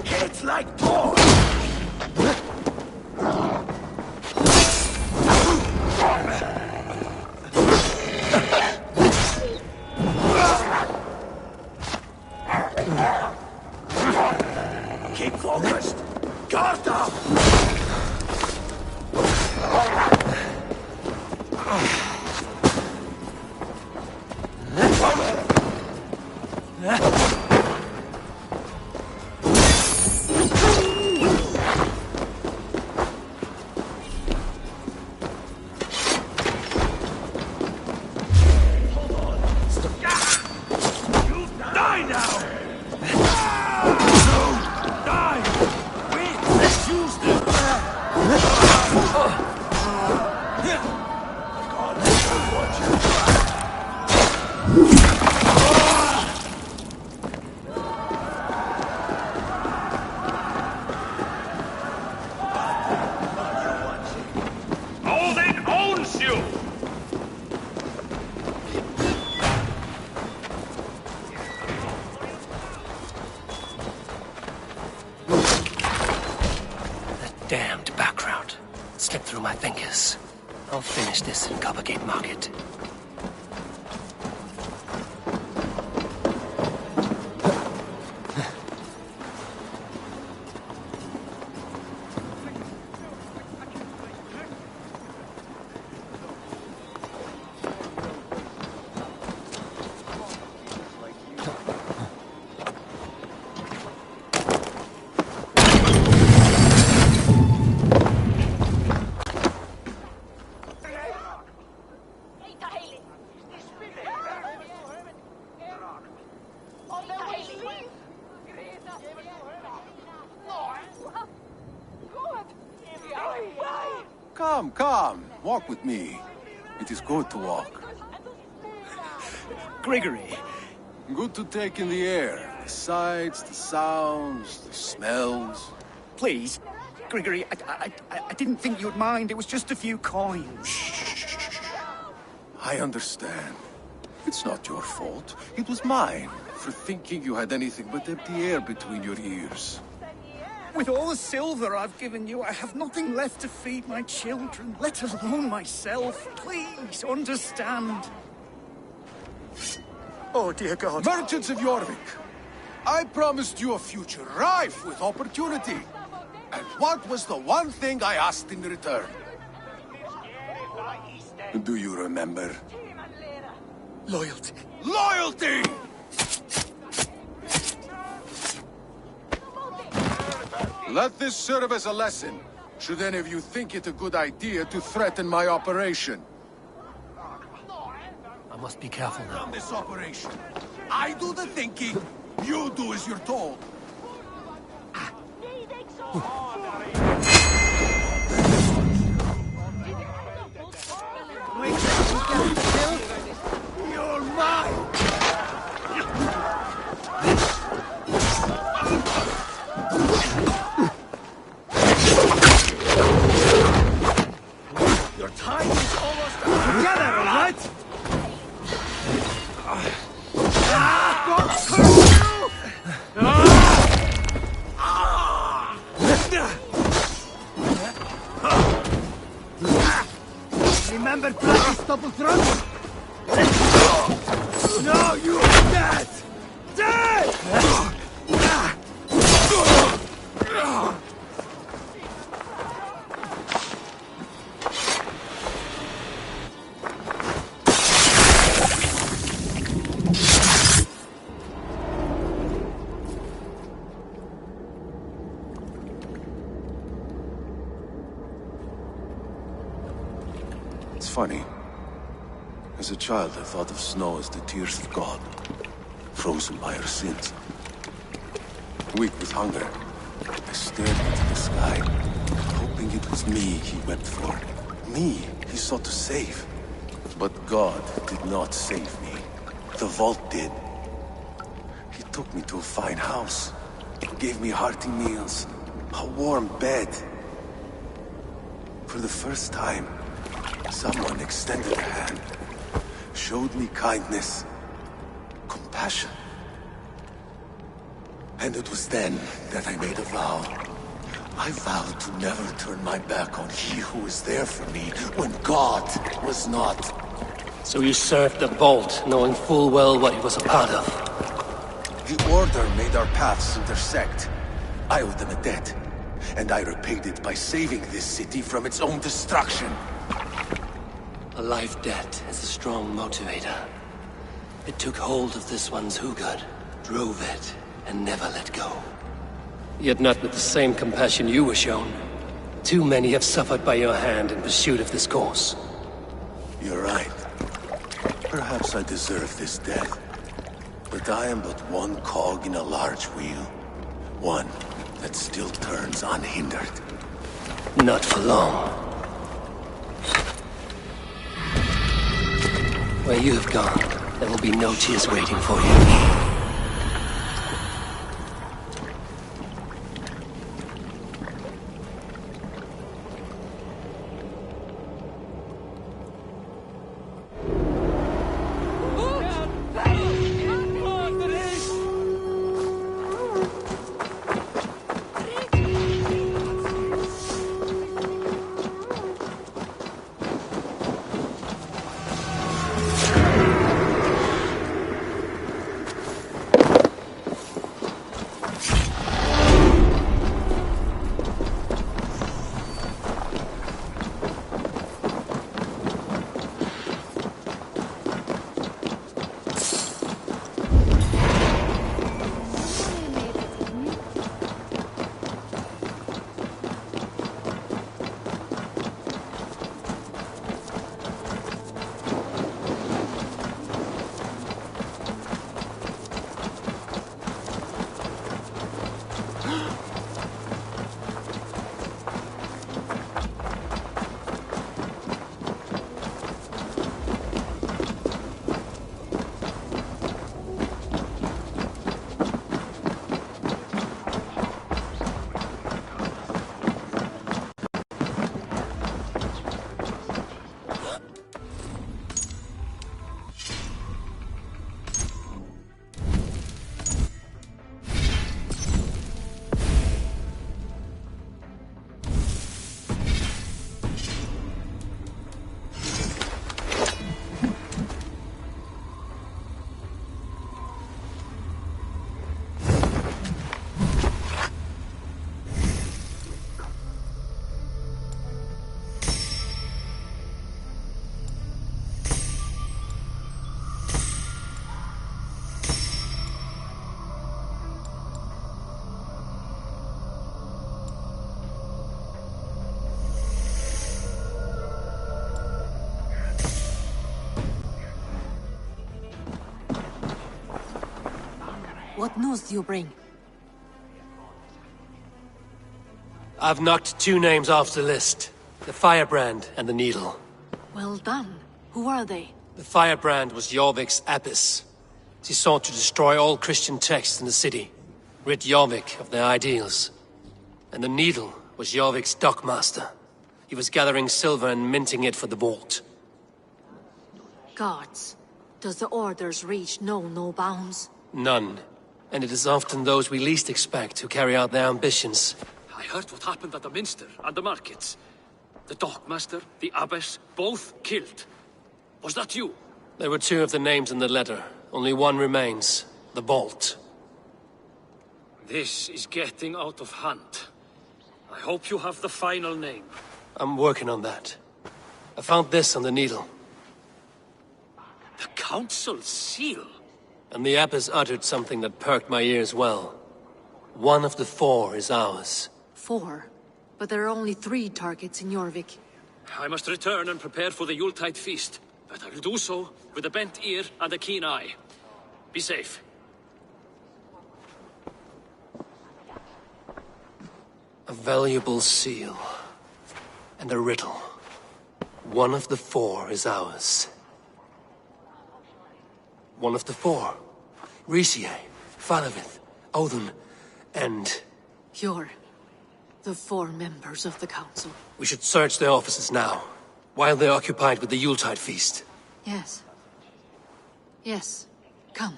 It's like torn! Keep focused! Guard up! Damned background. Slipped through my fingers. I'll finish this in Coppergate Market. Come, come. Walk with me. It is good to walk. Gregory. Good to take in the air. The sights, the sounds, the smells. Please. Gregory, I didn't think you'd mind. It was just a few coins. I understand. It's not your fault. It was mine, for thinking you had anything but empty air between your ears. With all the silver I've given you, I have nothing left to feed my children, let alone myself. Please, understand. Oh, dear God. Merchants of Jorvik, I promised you a future rife with opportunity. And what was the one thing I asked in return? Do you remember? Loyalty. Loyalty! Let this serve as a lesson, should any of you think it a good idea to threaten my operation. I must be careful now. On this operation, I do the thinking, you do as you're told. You're mine! Your time is almost together, all right? Remember Plat's double thrust? No, you are dead! Dead! It's funny. As a child, I thought of snow as the tears of God, frozen by our sins. Weak with hunger, I stared into the sky, hoping it was me he wept for. Me he sought to save. But God did not save me. The vault did. He took me to a fine house, gave me hearty meals, a warm bed. For the first time, someone extended a hand, showed me kindness, compassion. And it was then that I made a vow. I vowed to never turn my back on he who was there for me when God was not. So you served the Vault, knowing full well what it was a part of. The Order made our paths intersect. I owed them a debt, and I repaid it by saving this city from its own destruction. A life debt is a strong motivator. It took hold of this one's Hugad, drove it, and never let go. Yet not with the same compassion you were shown. Too many have suffered by your hand in pursuit of this course. You're right. Perhaps I deserve this death. But I am but one cog in a large wheel. One that still turns unhindered. Not for long. Where you have gone, there will be no tears waiting for you. What news do you bring? I've knocked 2 names off the list. The Firebrand and the Needle. Well done. Who are they? The Firebrand was Jorvik's abbess. She sought to destroy all Christian texts in the city, rid Jorvik of their ideals. And the Needle was Jorvik's dockmaster. He was gathering silver and minting it for the vault. Gods. Does the orders reach no bounds? None. And it is often those we least expect who carry out their ambitions. I heard what happened at the Minster and the markets. The dockmaster, the abbess, both killed. Was that you? There were 2 of the names in the letter. Only one remains. The vault. This is getting out of hand. I hope you have the final name. I'm working on that. I found this on the Needle. The Council's seal? And the abbess uttered something that perked my ears well. One of the 4 is ours. 4? But there are only 3 targets in Jorvik. I must return and prepare for the Yuletide feast. But I will do so with a bent ear and a keen eye. Be safe. A valuable seal. And a riddle. One of the 4 is ours. One of the 4. Risie, Faravith, Odin, and... You're the 4 members of the Council. We should search their offices now, while they're occupied with the Yuletide feast. Yes. Yes. Come,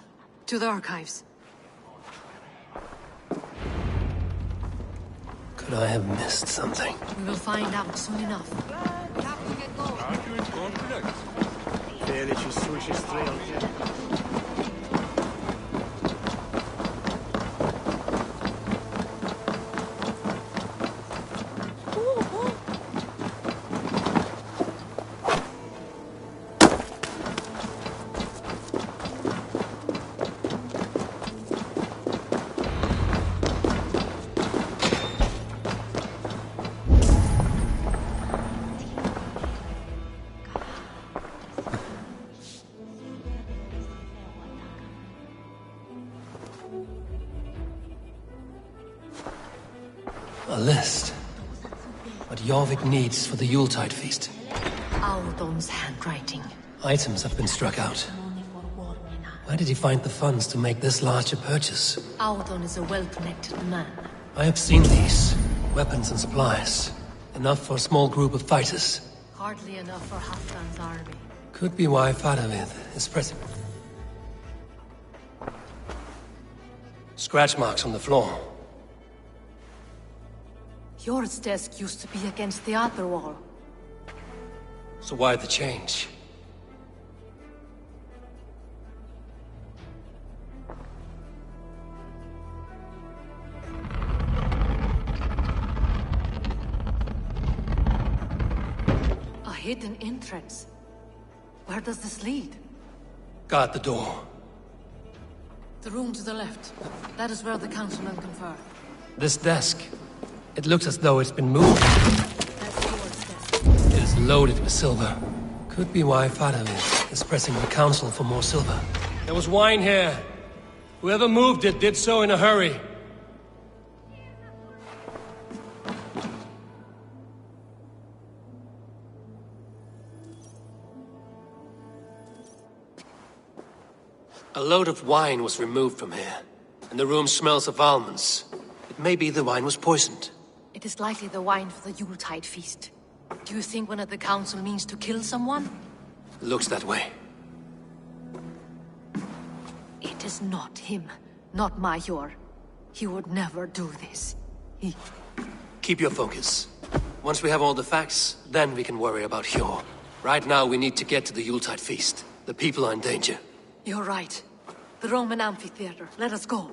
to the archives. Could I have missed something? We will find out soon enough. A list. What Jorvik needs for the Yuletide feast. Aldon's handwriting. Items have been struck out. Where did he find the funds to make this large a purchase? Aldon is a well-connected man. I have seen these. Weapons and supplies. Enough for a small group of fighters. Hardly enough for Halfdan's army. Could be why Faravith is present. Scratch marks on the floor. Yours desk used to be against the other wall. So why the change? A hidden entrance. Where does this lead? Guard the door. The room to the left. That is where the councilmen confer. This desk. It looks as though it's been moved. That's yours desk. It is loaded with silver. Could be why Faravith is pressing the council for more silver. There was wine here. Whoever moved it did so in a hurry. A load of wine was removed from here, and the room smells of almonds. It may be the wine was poisoned. It is likely the wine for the Yuletide feast. Do you think one of the council means to kill someone? Looks that way. It is not him, not Major. He would never do this. Keep your focus. Once we have all the facts, then we can worry about Hjor. Right now, we need to get to the Yuletide feast. The people are in danger. You're right. The Roman amphitheater. Let us go.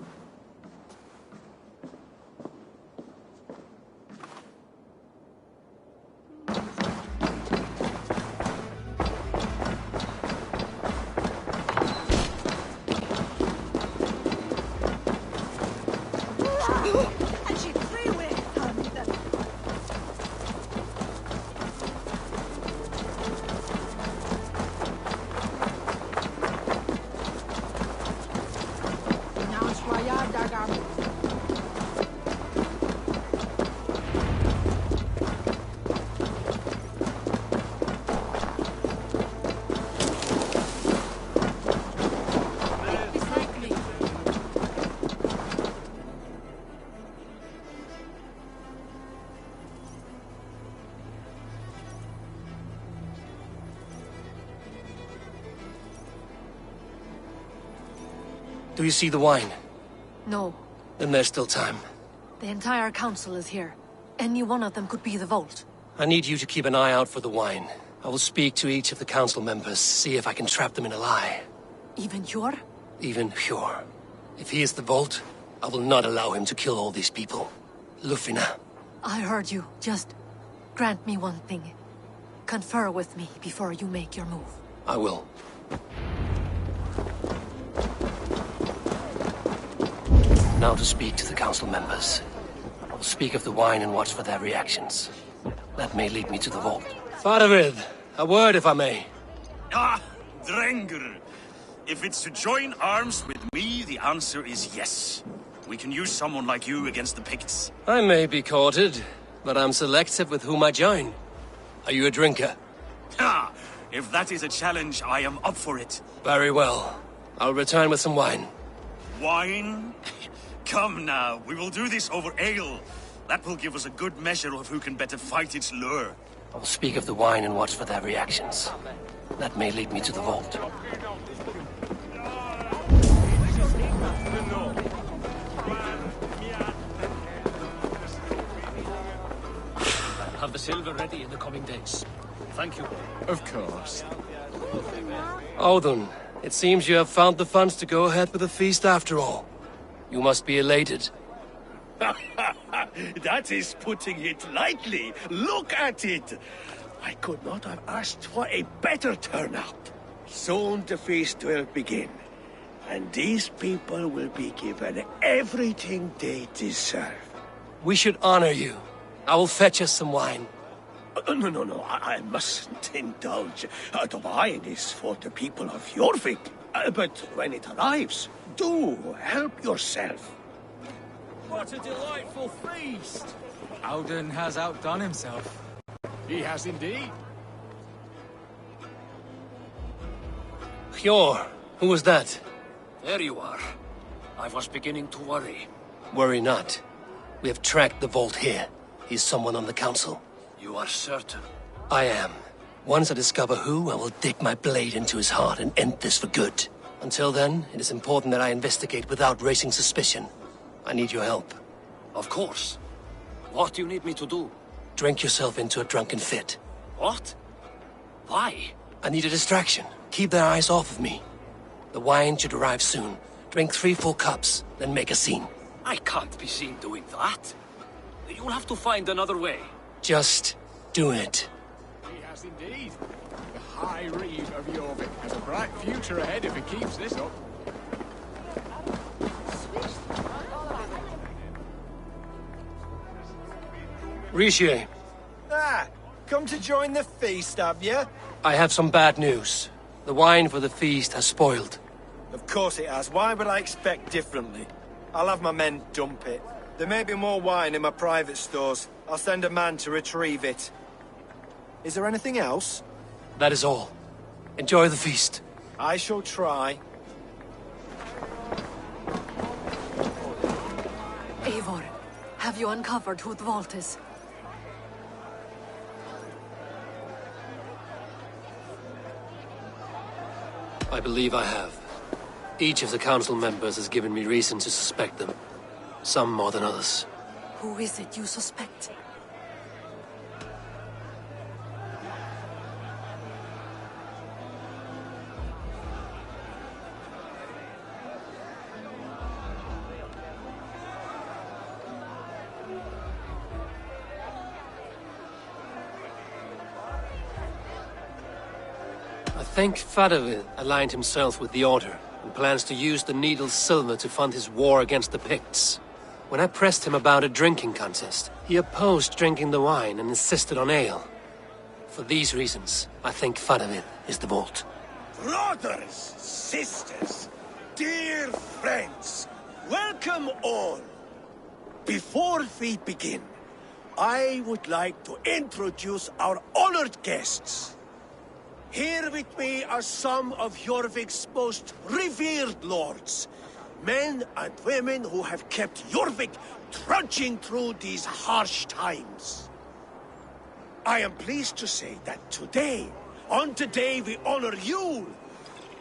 Do you see the wine? No. Then there's still time. The entire council is here. Any one of them could be the vault. I need you to keep an eye out for the wine. I will speak to each of the council members, see if I can trap them in a lie. Even Hjor? Even Hjor. If he is the vault, I will not allow him to kill all these people. Lufina. I heard you. Just grant me one thing. Confer with me before you make your move. I will. Now to speak to the council members. I will speak of the wine and watch for their reactions. That may lead me to the vault. Faravid, a word if I may. Ah, Drengr. If it's to join arms with me, the answer is yes. We can use someone like you against the Picts. I may be courted, but I'm selective with whom I join. Are you a drinker? Ha! If that is a challenge, I am up for it. Very well. I'll return with some wine. Wine? Come now, we will do this over ale. That will give us a good measure of who can better fight its lure. I will speak of the wine and watch for their reactions. That may lead me to the vault. Have the silver ready in the coming days. Thank you. Of course. Odin, it seems you have found the funds to go ahead with the feast after all. You must be elated. That is putting it lightly. Look at it. I could not have asked for a better turnout. Soon the feast will begin, and these people will be given everything they deserve. We should honor you. I will fetch us some wine. No, I mustn't indulge. The wine is for the people of Jorvik. But when it arrives, do help yourself. What a delightful feast! Odin has outdone himself. He has indeed. Hjor, who was that? There you are. I was beginning to worry. Worry not. We have tracked the vault here. He's someone on the council. You are certain? I am. Once I discover who, I will dig my blade into his heart and end this for good. Until then, it is important that I investigate without raising suspicion. I need your help. Of course. What do you need me to do? Drink yourself into a drunken fit. What? Why? I need a distraction. Keep their eyes off of me. The wine should arrive soon. Drink 3 full cups, then make a scene. I can't be seen doing that. You'll have to find another way. Just do it. He has indeed. The High Reeve of Jorvik has a bright future ahead if he keeps this up. Rishi, Ah, come to join the feast, have you? I have some bad news. The wine for the feast has spoiled. Of course it has. Why would I expect differently? I'll have my men dump it. There may be more wine in my private stores. I'll send a man to retrieve it. Is there anything else? That is all. Enjoy the feast. I shall try. Eivor, have you uncovered who the vault is? I believe I have. Each of the council members has given me reason to suspect them. Some more than others. Who is it you suspect? I think Fadavid aligned himself with the Order and plans to use the Needle's silver to fund his war against the Picts. When I pressed him about a drinking contest, he opposed drinking the wine and insisted on ale. For these reasons, I think Fadavid is the vault. Brothers, sisters, dear friends, Welcome all. Before we begin, I would like to introduce our honored guests. Here with me are some of Jorvik's most revered lords. Men and women who have kept Jorvik trudging through these harsh times. I am pleased to say that today, on today we honor you.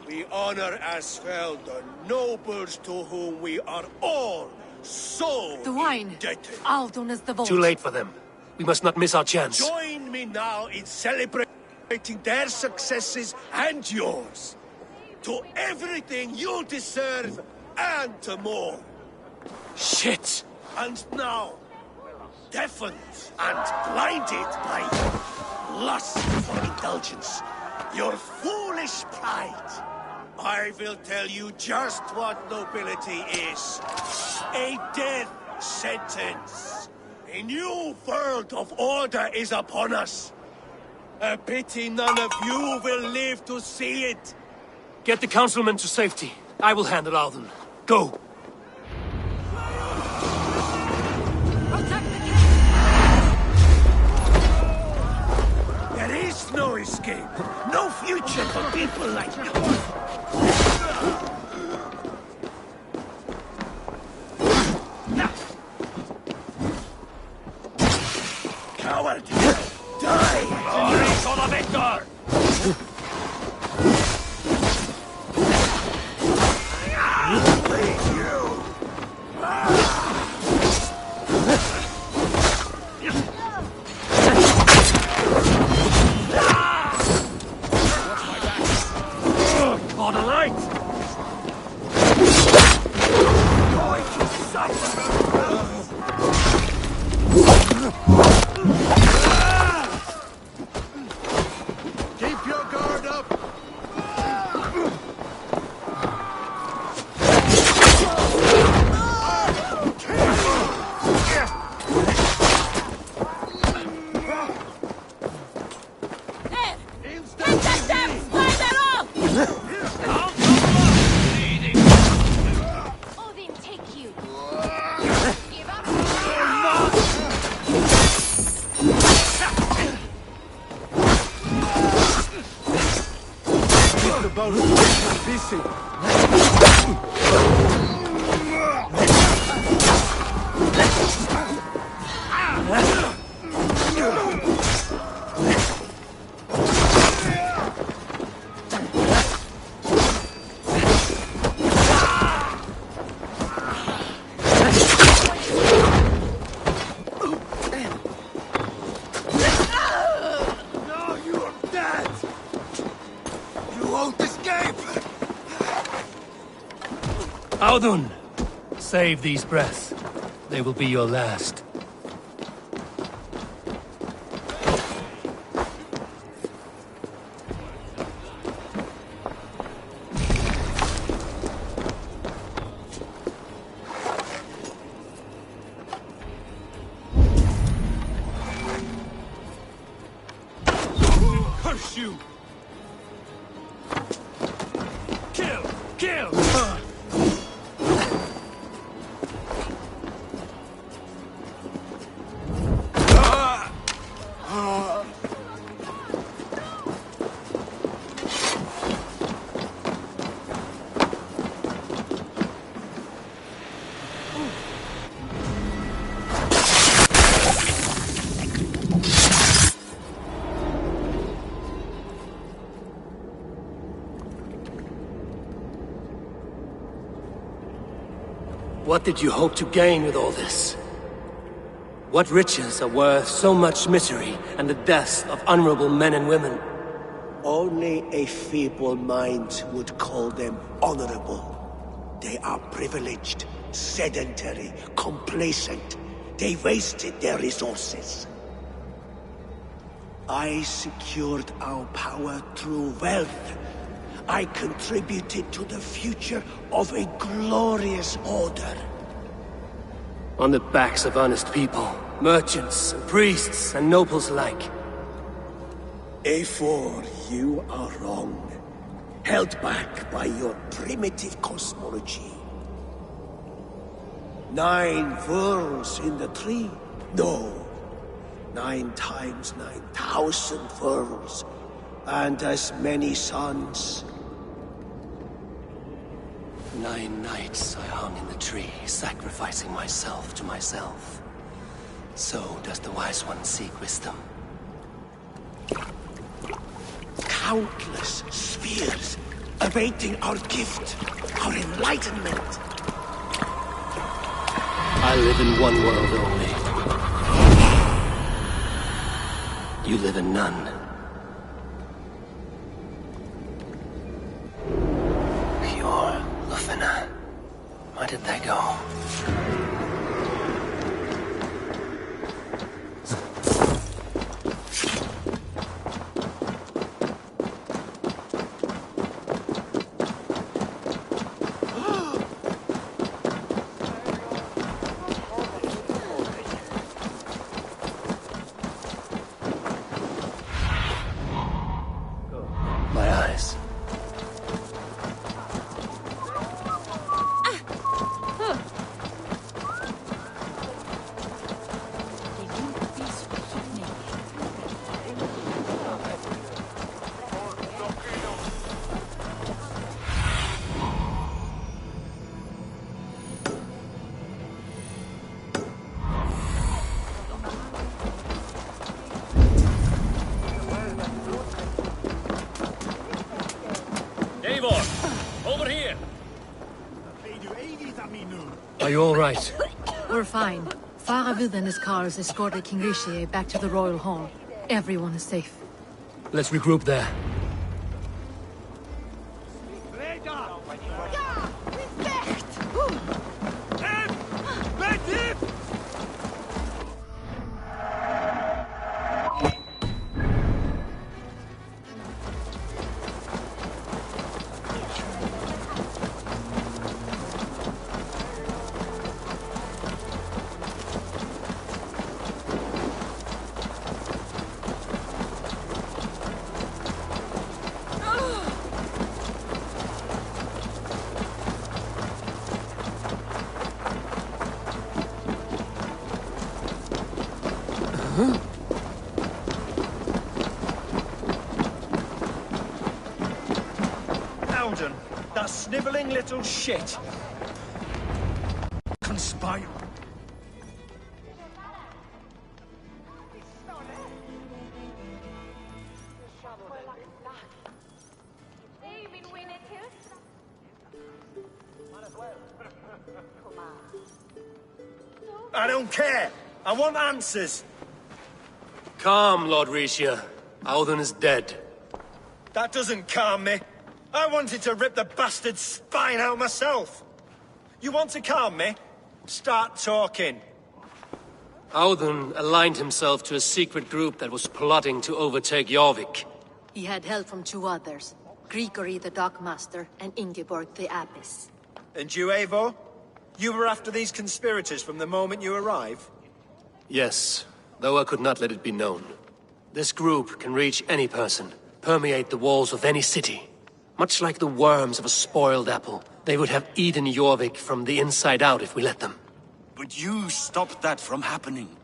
We honor as well the nobles to whom we are all so The wine. indebted. Aldon is the vault. Too late for them. We must not miss our chance. Join me now in celebrating their successes and yours. To everything you deserve and to more. Shit! And now, deafened and blinded by lust for indulgence, your foolish pride, I will tell you just what nobility is. A death sentence. A new world of order is upon us. A pity none of you will live to see it. Get the councilman to safety. I will handle Alden. Go! There is no escape. No future for people like you. Coward! Die! Sola Victor! Keep your guard up! Odin, take you. The boat is busy. No, you're dead! You won't escape! Audun! Save these breaths. They will be your last. Curse you! Kill! Kill! What did you hope to gain with all this? What riches are worth so much misery and the deaths of honorable men and women? Only a feeble mind would call them honorable. They are privileged, sedentary, complacent. They wasted their resources. I secured our power through wealth. I contributed to the future of a glorious order. On the backs of honest people, merchants, and priests, and nobles alike. A4, you are wrong. Held back by your primitive cosmology. 9 furrows in the tree? No. 9 times 9,000 furrows. And as many sons. 9 nights I hung in the tree, sacrificing myself to myself. So does the Wise One seek wisdom. Countless spheres awaiting our gift, our enlightenment. I live in one world only. You live in none. Pure Lufina. Where did they go? My eyes. Eivor! Over here! Are you all right? We're fine. Faravid and his cars escorted King Rishi back to the Royal Hall. Everyone is safe. Let's regroup there. Alden, that snivelling little shit. Conspire. I don't care. I want answers. Calm, Lord Rishia. Audun is dead. That doesn't calm me. I wanted to rip the bastard's spine out myself. You want to calm me? Start talking. Audun aligned himself to a secret group that was plotting to overtake Jorvik. He had help from 2 others. Grigory the Dockmaster and Ingeborg the Abbess. And you, Eivor? You were after these conspirators from the moment you arrived? Yes, though I could not let it be known. This group can reach any person, permeate the walls of any city. Much like the worms of a spoiled apple, they would have eaten Jorvik from the inside out if we let them. But you stopped that from happening.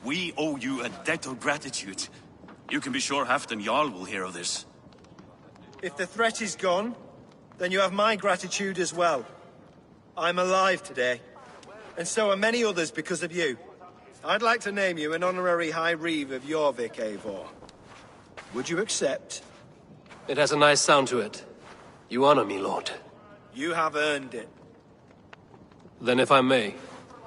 We owe you a debt of gratitude. You can be sure Halfdan Jarl will hear of this. If the threat is gone, then you have my gratitude as well. I'm alive today, and so are many others because of you. I'd like to name you an honorary High Reeve of Jorvik, Eivor. Would you accept? It has a nice sound to it. You honor me, Lord. You have earned it. Then if I may,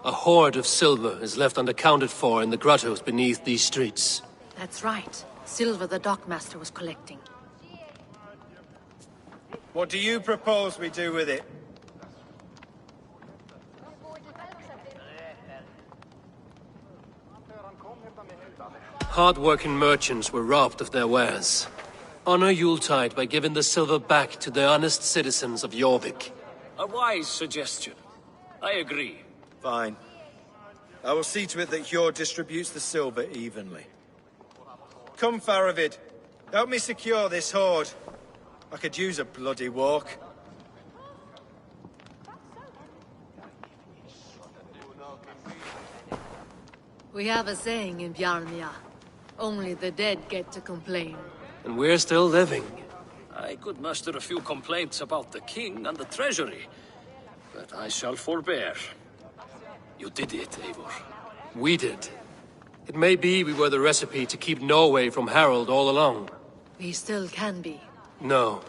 a hoard of silver is left unaccounted for in the grottos beneath these streets. That's right. Silver the Dockmaster was collecting. What do you propose we do with it? Hard-working merchants were robbed of their wares. Honor Yuletide by giving the silver back to the honest citizens of Jorvik. A wise suggestion. I agree. Fine. I will see to it that Hjord distributes the silver evenly. Come, Faravid. Help me secure this hoard. I could use a bloody walk. We have a saying in Bjarnia. Only the dead get to complain. And we're still living. I could muster a few complaints about the king and the treasury, but I shall forbear. You did it, Eivor. We did. It may be we were the recipe to keep Norway from Harold all along. We still can be. No.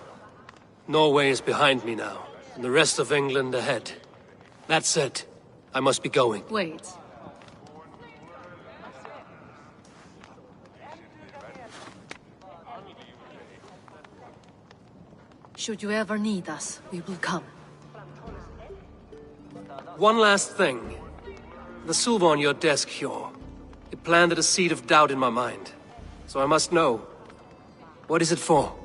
Norway is behind me now, and the rest of England ahead. That said, I must be going. Wait. Should you ever need us, we will come. One last thing. The silver on your desk, Hjor. It planted a seed of doubt in my mind. So I must know. What is it for?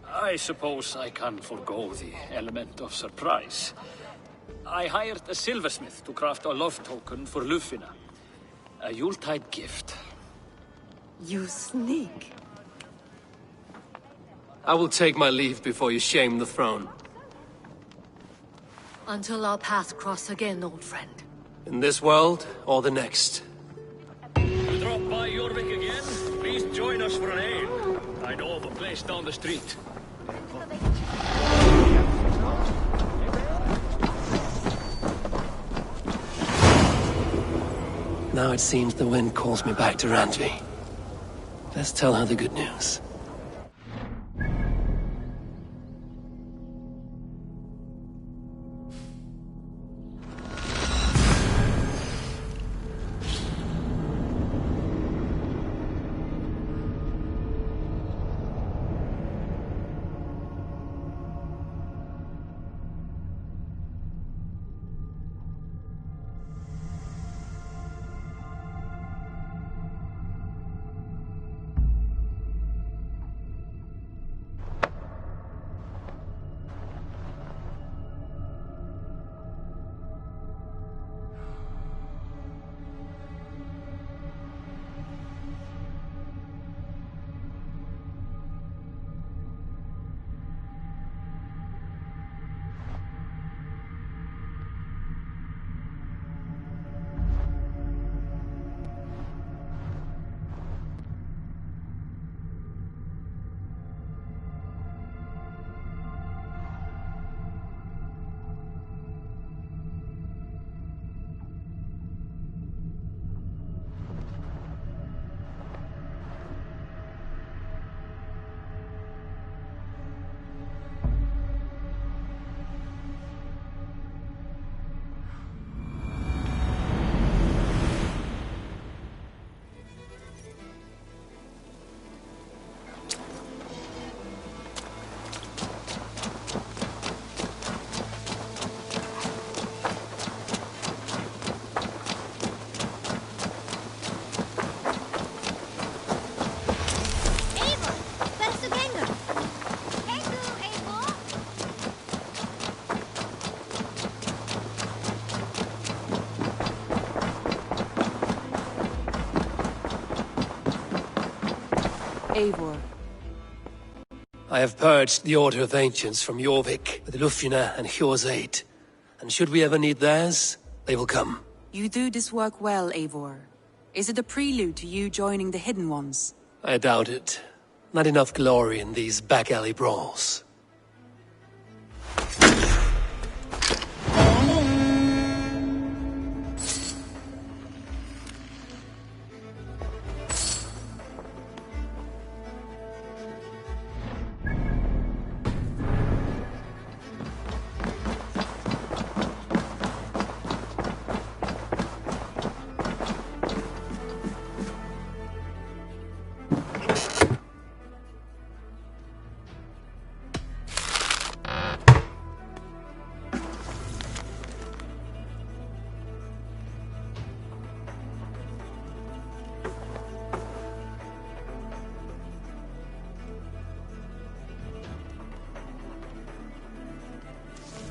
I suppose I can forgo the element of surprise. I hired a silversmith to craft a love token for Lufina. A Yuletide gift. You sneak. I will take my leave before you shame the throne. Until our paths cross again, old friend. In this world, or the next. You drop by Jorvik again? Please join us for an ale. I know of a place down the street. Now it seems the wind calls me back to Randvi. Let's tell her the good news. Eivor. I have purged the Order of Ancients from Jorvik with Lufina and Hjor's aid. And should we ever need theirs, they will come. You do this work well, Eivor. Is it a prelude to you joining the Hidden Ones? I doubt it. Not enough glory in these back-alley brawls.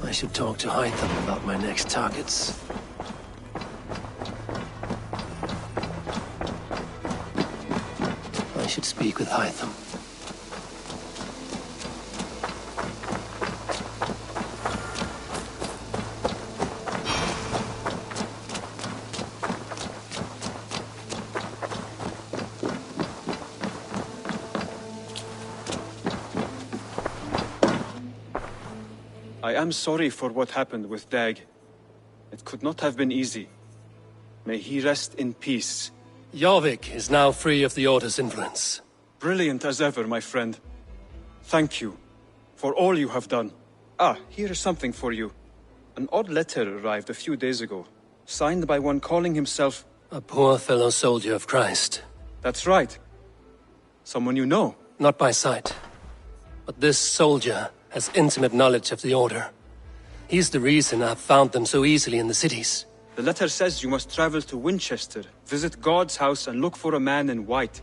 I should talk to Hytham about my next targets. I should speak with Hytham. I am sorry for what happened with Dag. It could not have been easy. May he rest in peace. Jorvik is now free of the Order's influence. Brilliant as ever, my friend. Thank you for all you have done. Ah, here is something for you. An odd letter arrived a few days ago, signed by one calling himself... A poor fellow soldier of Christ. That's right. Someone you know. Not by sight. But this soldier has intimate knowledge of the Order. He's the reason I've found them so easily in the cities. The letter says you must travel to Winchester, visit God's house and look for a man in white.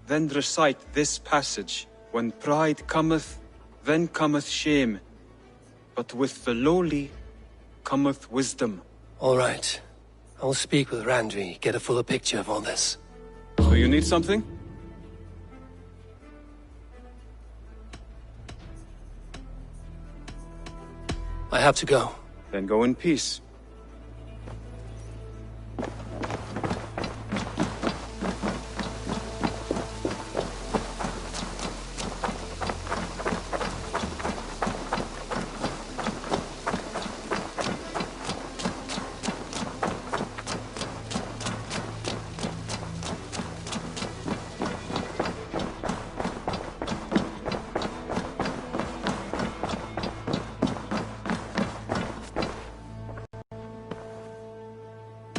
Then recite this passage. When pride cometh, then cometh shame. But with the lowly cometh wisdom. All right. I'll speak with Randvi, get a fuller picture of all this. So you need something? I have to go. Then go in peace.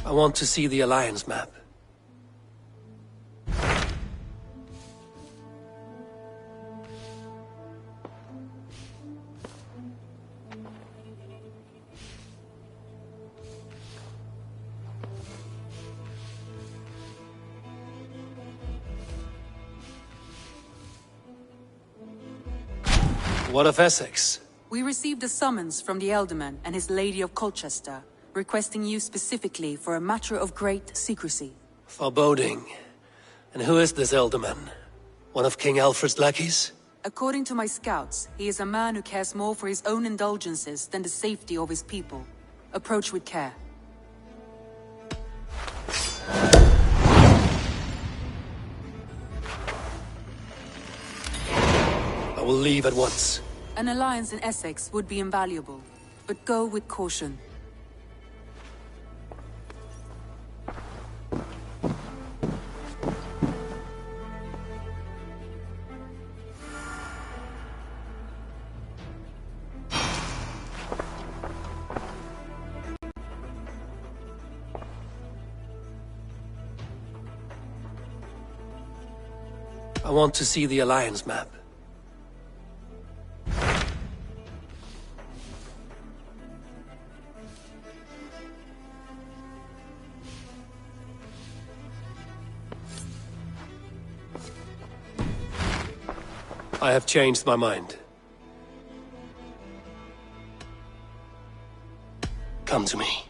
I want to see the Alliance map. What of Essex? We received a summons from the Elderman and his Lady of Colchester, requesting you specifically for a matter of great secrecy. Foreboding. And who is this Elderman? One of King Alfred's lackeys? According to my scouts, he is a man who cares more for his own indulgences than the safety of his people. Approach with care. I will leave at once. An alliance in Essex would be invaluable, but go with caution. I want to see the Alliance map. I have changed my mind. Come to me.